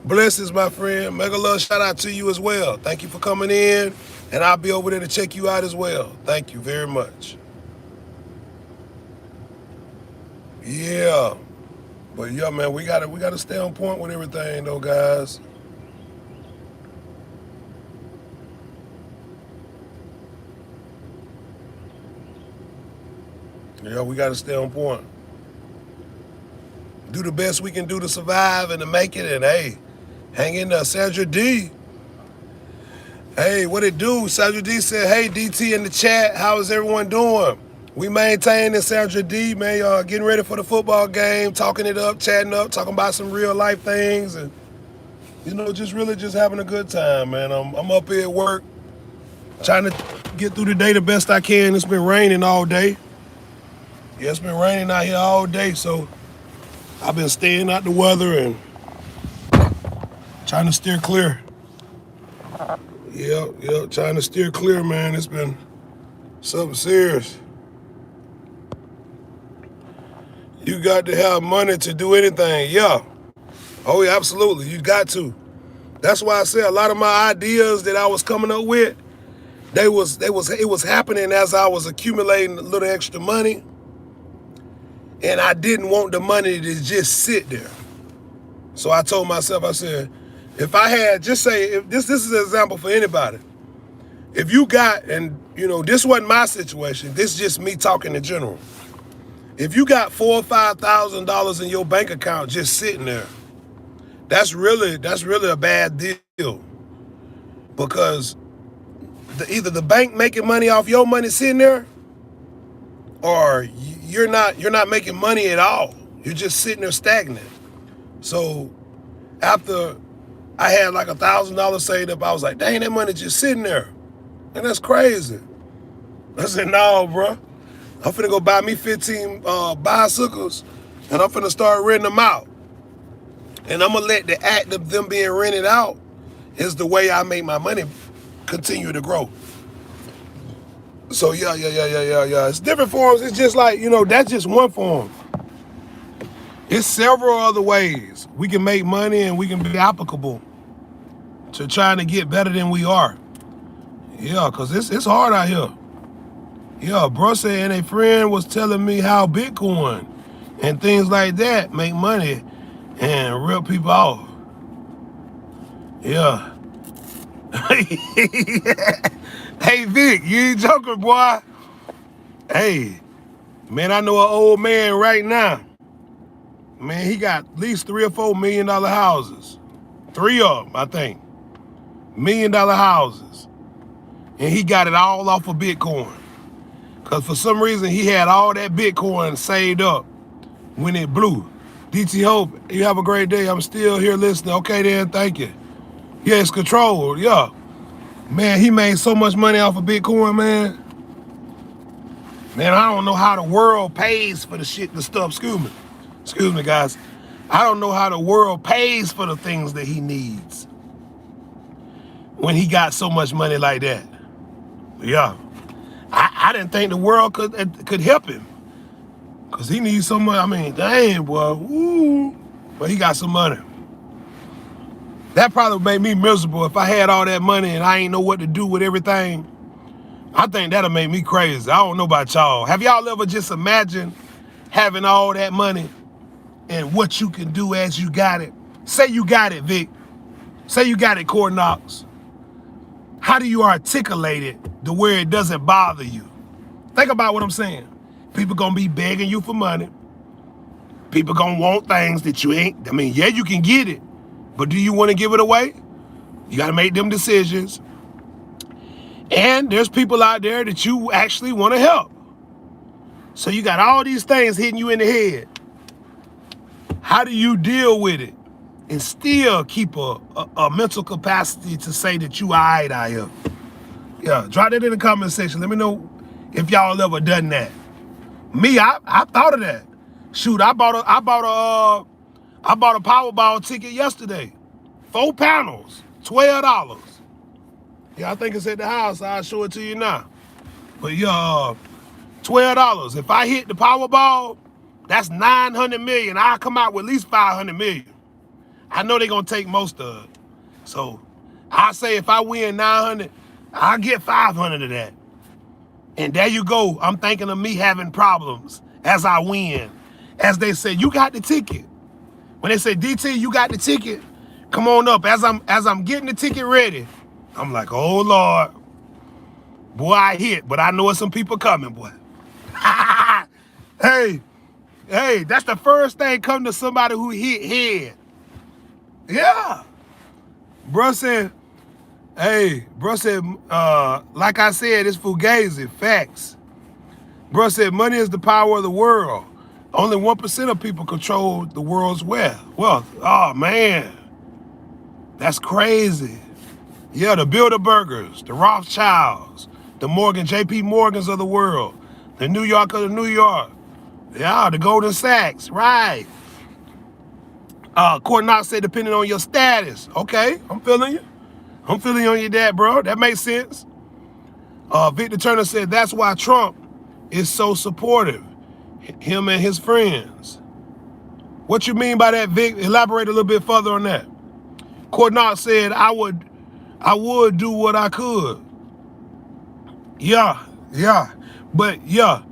Blessings, my friend. Mega love shout out to you as well. Thank you for coming in, and I'll be over there to check you out as well. Thank you very much. Yeah. But yeah, man, we gotta stay on point with everything though, guys. Yeah, we gotta stay on point. Do the best we can do to survive and to make it, and hey, hang in there. Sandra D. Hey, what it do? Sandra D said, hey, DT in the chat, how is everyone doing? We maintaining Sandra D, man. Y'all getting ready for the football game, talking it up, chatting up, talking about some real life things, and just really just having a good time, man. I'm up here at work, trying to get through the day the best I can. It's been raining all day. Yeah, it's been raining out here all day, so I've been staying out the weather and trying to steer clear. Yeah, trying to steer clear, man. It's been something serious. You got to have money to do anything. Yeah. Oh, yeah, absolutely. You got to. That's why I say a lot of my ideas that I was coming up with, it was happening as I was accumulating a little extra money. And I didn't want the money to just sit there. So I told myself, I said, if I had, just say, if this is an example for anybody. If you got, and this wasn't my situation, this is just me talking in general. If you got $4,000 or $5,000 in your bank account just sitting there, that's really a bad deal. Because either the bank making money off your money sitting there, or you're not making money at all. You're just sitting there stagnant. So after I had like $1,000 saved up, I was like, dang, that money just sitting there. And that's crazy. I said, no, bro. I'm finna go buy me 15 bicycles, and I'm finna start renting them out. And I'm gonna let the act of them being rented out is the way I make my money continue to grow. So yeah. It's different forms. It's just like, that's just one form. It's several other ways we can make money, and we can be applicable to trying to get better than we are. Yeah, because it's hard out here. Yeah, bro said, and a friend was telling me how Bitcoin and things like that make money and rip people off. Yeah. Hey, Vic, you ain't joking, boy. Hey, man, I know an old man right now. Man, he got at least $3 or $4 million houses. 3 of them, I think. $1 million houses. And he got it all off of Bitcoin. Because for some reason, he had all that Bitcoin saved up when it blew. DT Hope, you have a great day. I'm still here listening. Okay, then, thank you. Yeah, it's controlled, yeah. Man, he made so much money off of Bitcoin, man. Man, I don't know how the world pays for the stuff. Excuse me, guys. I don't know how the world pays for the things that he needs when he got so much money like that. Yeah. I didn't think the world could help him. Because he needs so much. I mean, dang, boy. Woo. But he got some money. That probably made me miserable if I had all that money and I ain't know what to do with everything. I think that'll make me crazy. I don't know about y'all. Have y'all ever just imagined having all that money and what you can do as you got it? Say you got it, Vic. Say you got it, Core Knox. How do you articulate it to where it doesn't bother you? Think about what I'm saying. People gonna be begging you for money. People gonna want things that you ain't. I mean, yeah, you can get it, but do you want to give it away? You gotta make them decisions. And there's people out there that you actually want to help. So you got all these things hitting you in the head. How do you deal with it and still keep a mental capacity to say that you all right out here? Yeah, drop that in the comment section. Let me know if y'all ever done that. Me, I thought of that. Shoot, I bought a Powerball ticket yesterday. 4 panels, $12. Yeah, I think it's at the house. I'll show it to you now. But yeah, $12. If I hit the Powerball, that's 900 million. I'll come out with at least 500 million. I know they're gonna take most of it. So I say if I win 900, I'll get 500 of that. And there you go. I'm thinking of me having problems as I win. As they say, you got the ticket. When they say, DT, you got the ticket, come on up. As I'm getting the ticket ready, I'm like, oh Lord. Boy, I hit, but I know it's some people coming, boy. Hey, that's the first thing come to somebody who hit head. Yeah. Bruh said, like I said, it's fugazi, facts. Bruh said, money is the power of the world. Only 1% of people control the world's wealth. Oh man, that's crazy. Yeah, the Bilderbergers, the Rothschilds, the JP Morgans of the world, the New York of the New York. Yeah, the Goldman Sachs, right. Court said, depending on your status. Okay, I'm feeling you. I'm feeling on your dad, bro. That makes sense. Victor Turner said, that's why Trump is so supportive. Him and his friends. What you mean by that, Vic? Elaborate a little bit further on that. Cournot said, I would do what I could. Yeah. But yeah,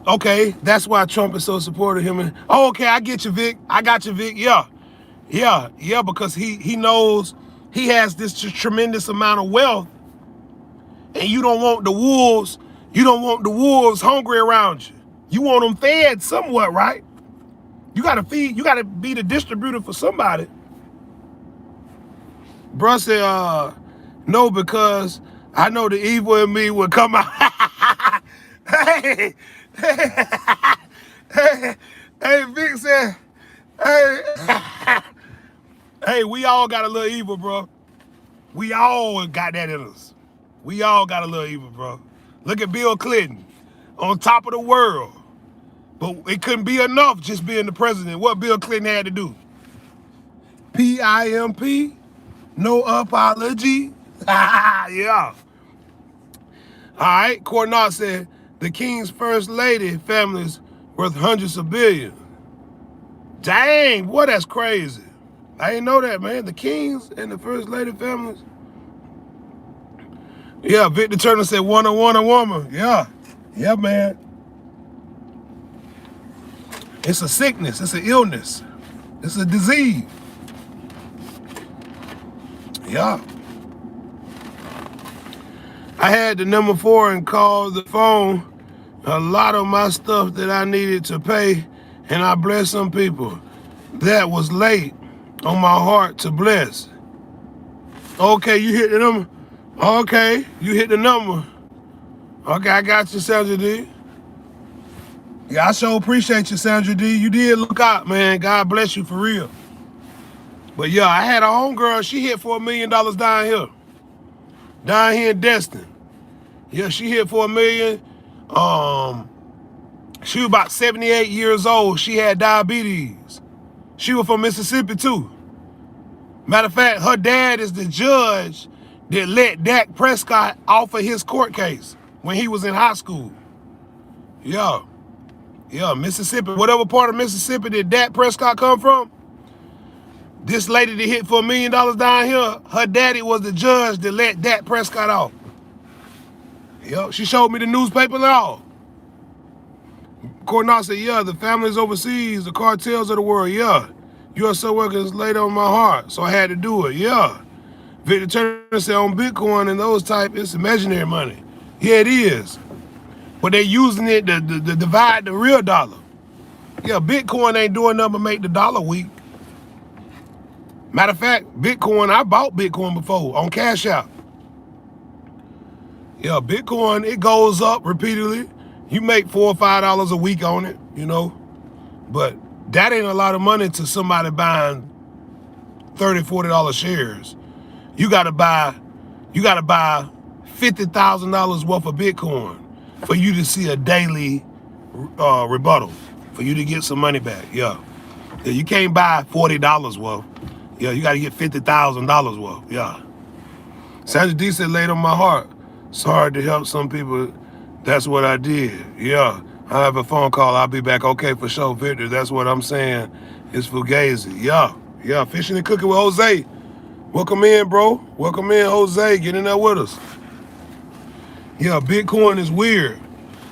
okay, that's why Trump is so supportive of him. Okay, I get you, Vic. I got you, Vic. Yeah, because he knows he has this tremendous amount of wealth, and you don't want the wolves hungry around you. You want them fed somewhat, right? You gotta feed, you gotta be the distributor for somebody. Bruh said, no, because I know the evil in me will come out. Hey, Vic said, hey, we all got a little evil, bro. We all got that in us. We all got a little evil, bro. Look at Bill Clinton, on top of the world. But it couldn't be enough just being the president. What Bill Clinton had to do? PIMP, no apology. Yeah. All right, Cournot said, the king's first lady family's worth hundreds of billions. Dang, boy, that's crazy. I didn't know that, man. The kings and the first lady families. Yeah, Victor Turner said, one-on-one a woman. Yeah, man. It's a sickness. It's an illness. It's a disease. Yeah. I had the number 4 and called the phone. A lot of my stuff that I needed to pay, and I blessed some people. That was late on my heart to bless. Okay, you hit the number. Okay, you hit the number. Okay, I got you, Sandra D. Yeah, I sure appreciate you, Sandra D. You did look out, man. God bless you for real. But yeah, I had a homegirl. She hit for $1 million down here in Destin. Yeah, she hit for $1 million. She was about 78 years old. She had diabetes. She was from Mississippi too. Matter of fact, her dad is the judge that let Dak Prescott off of his court case when he was in high school. Yeah, Mississippi. Whatever part of Mississippi that Dak Prescott come from, this lady that hit for $1 million down here, her daddy was the judge that let Dak Prescott off. Yep, she showed me the newspaper and all. Cournot said, yeah, the families overseas, the cartels of the world, yeah. You are so welcome, it's laid on my heart, so I had to do it, yeah. Victor Turner said on Bitcoin and those type, it's imaginary money. Yeah, it is. But they're using it to divide the real dollar. Yeah, Bitcoin ain't doing nothing but make the dollar weak. Matter of fact, Bitcoin, I bought Bitcoin before on Cash App. Yeah, Bitcoin, it goes up repeatedly. You make $4 or $5 a week on it, you know. But That ain't a lot of money to somebody buying $30, $40 shares. You gotta buy $50,000 worth of Bitcoin for you to see a daily rebuttal, for you to get some money back. Yeah, you can't buy $40 worth. Yeah, you gotta get $50,000 worth. Yeah. Sandra D said, laid on my heart. Sorry to help some people. That's what I did. Yeah. I have a phone call. I'll be back. Okay, for sure, Victor. That's what I'm saying. It's Fugazi. Yeah. Yeah. Fishing and cooking with Jose. Welcome in, bro. Welcome in, Jose. Get in there with us. Yeah, Bitcoin is weird.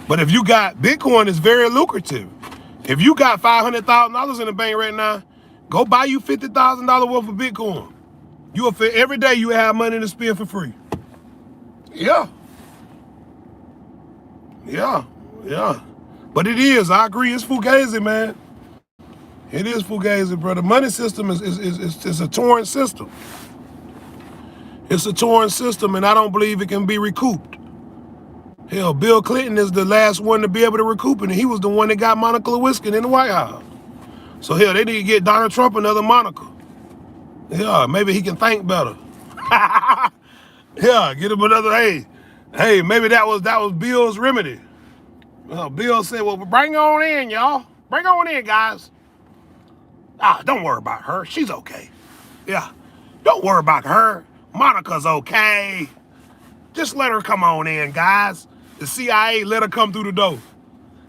But if you got Bitcoin, is very lucrative. If you got $500,000 in the bank right now, go buy you $50,000 worth of Bitcoin. You will fit every day. You have money to spend for free. Yeah. Yeah. Yeah. But it is. I agree. It's Fugazi, man. It is Fugazi, bro. The money system is a torn system. It's a torn system, and I don't believe it can be recouped. Hell, Bill Clinton is the last one to be able to recoup it, and he was the one that got Monica Lewinsky in the White House. So hell, they need to get Donald Trump another Monica. Yeah, maybe he can think better. Yeah, get him another. Hey, maybe that was Bill's remedy. Bill said, "Well, bring on in, y'all. Bring on in, guys. Don't worry about her. She's okay. Yeah, don't worry about her. Monica's okay. Just let her come on in, guys. The CIA let her come through the door.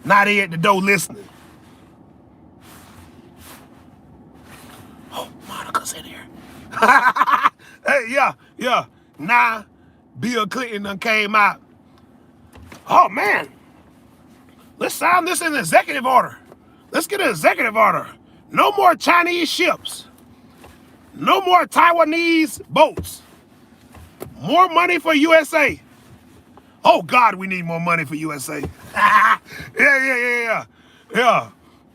Now they at the door listening. Oh, Monica's in here. Hey, yeah. Nah, Bill Clinton done came out. Oh, man. Let's sign this in executive order. Let's get an executive order. No more Chinese ships. No more Taiwanese boats. More money for USA. Oh, God, we need more money for USA. Yeah.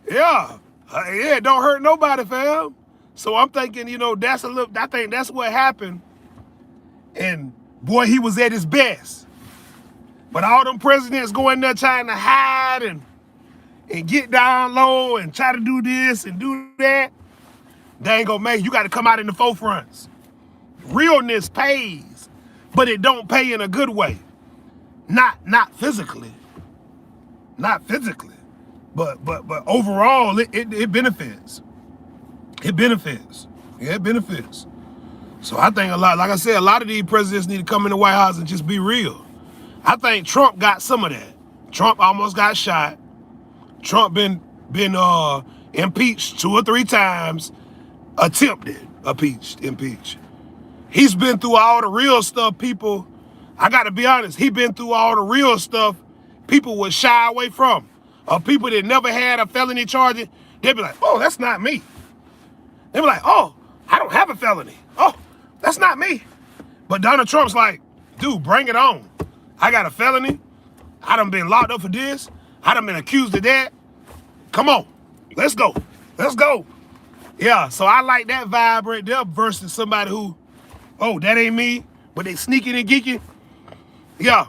It don't hurt nobody, fam. So I'm thinking, I think that's what happened. And boy, he was at his best. But all them presidents go in there trying to hide and get down low and try to do this and do that. They ain't gonna make it. You got to come out in the forefronts. Realness pays, but it don't pay in a good way. Not physically. Not physically. But overall, it benefits. It benefits. Yeah, it benefits. So I think like I said, a lot of these presidents need to come in the White House and just be real. I think Trump got some of that. Trump almost got shot. Trump been impeached 2 or 3 times. Attempted impeached. He's been through all the real stuff people, I got to be honest, he been through all the real stuff people would shy away from. Or people that never had a felony charge, they'd be like, oh, that's not me. They'd be like, oh, I don't have a felony. Oh, that's not me. But Donald Trump's like, dude, bring it on. I got a felony. I done been locked up for this. I done been accused of that. Come on, let's go. Let's go. Yeah, so I like that vibe right there versus somebody who, oh, that ain't me, but they sneaking and geeking. Yeah,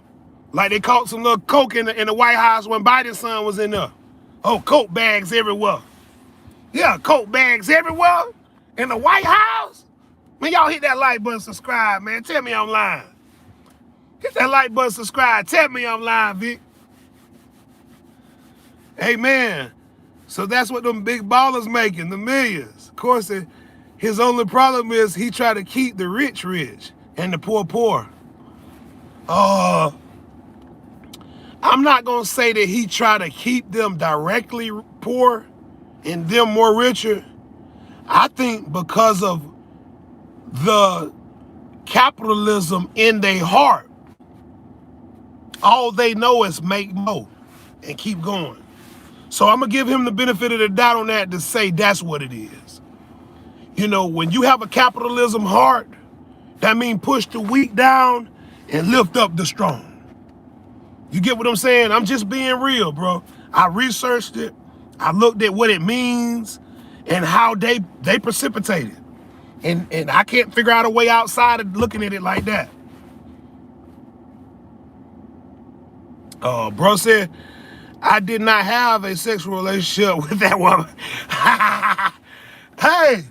like they caught some little coke in the White House when Biden's son was in there. Oh, coke bags everywhere. Yeah, coke bags everywhere in the White House. Man, y'all hit that like button, subscribe, man. Tell me I'm lying. Hit that like button, subscribe. Tell me I'm lying, Vic. Hey, man. So that's what them big ballers making, the millions. Of course, his only problem is he try to keep the rich and the poor. I'm not going to say that he try to keep them directly poor and them more richer. I think because of the capitalism in their heart, all they know is make more and keep going. So I'm going to give him the benefit of the doubt on that to say that's what it is. When you have a capitalism heart, that means push the weak down and lift up the strong. You get what I'm saying? I'm just being real, bro. I researched it. I looked at what it means and how they precipitate it. And I can't figure out a way outside of looking at it like that. Bro said, I did not have a sexual relationship with that woman. Hey,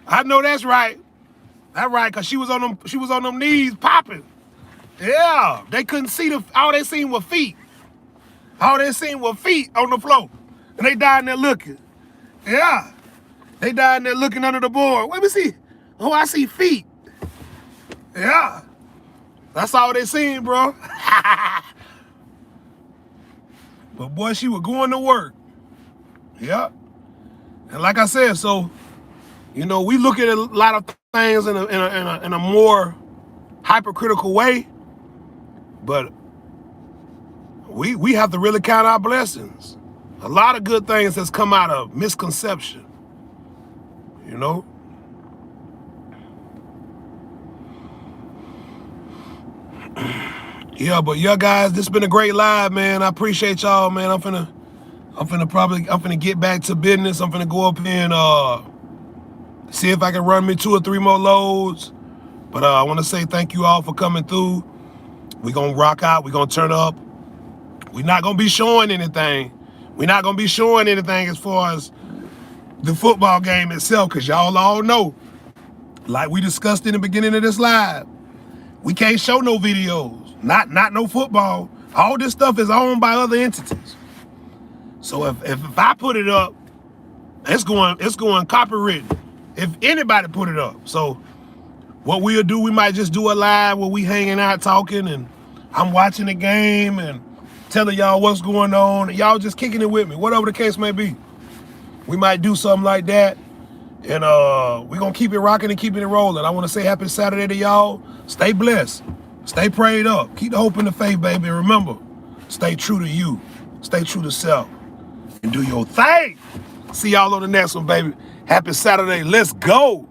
I know that's right. That's right, cause she was on them knees popping. Yeah, they couldn't see all they seen was feet. All they seen was feet on the floor. And they down there looking. Yeah. They down there looking under the board. Let me see. Oh, I see feet. Yeah. That's all they seen, bro. But boy, she was going to work. Yeah. And like I said, so, you know, we look at a lot of things in a more hypercritical way, but we have to really count our blessings. A lot of good things has come out of misconception, you know. Yeah, but yeah, guys, this has been a great live, man. I appreciate y'all, man. I'm finna get back to business. I'm finna go up here and see if I can run me 2 or 3 more loads. But I want to say thank you all for coming through. We're gonna rock out. We're gonna turn up. We're not gonna be showing anything. We're not gonna be showing anything as far as the football game itself, because y'all all know, like we discussed in the beginning of this live, we can't show no videos. Not no football. All this stuff is owned by other entities. So if I put it up, it's going copywritten. If anybody put it up. So what we'll do, we might just do a live where we hanging out talking and I'm watching the game and telling y'all what's going on and y'all just kicking it with me, whatever the case may be. We might do something like that. And we're gonna keep it rocking and keeping it rolling. I want to say happy Saturday to y'all. Stay blessed. Stay prayed up. Keep the hope in the faith, baby. And remember, stay true to you. Stay true to self. And do your thing. See y'all on the next one, baby. Happy Saturday. Let's go.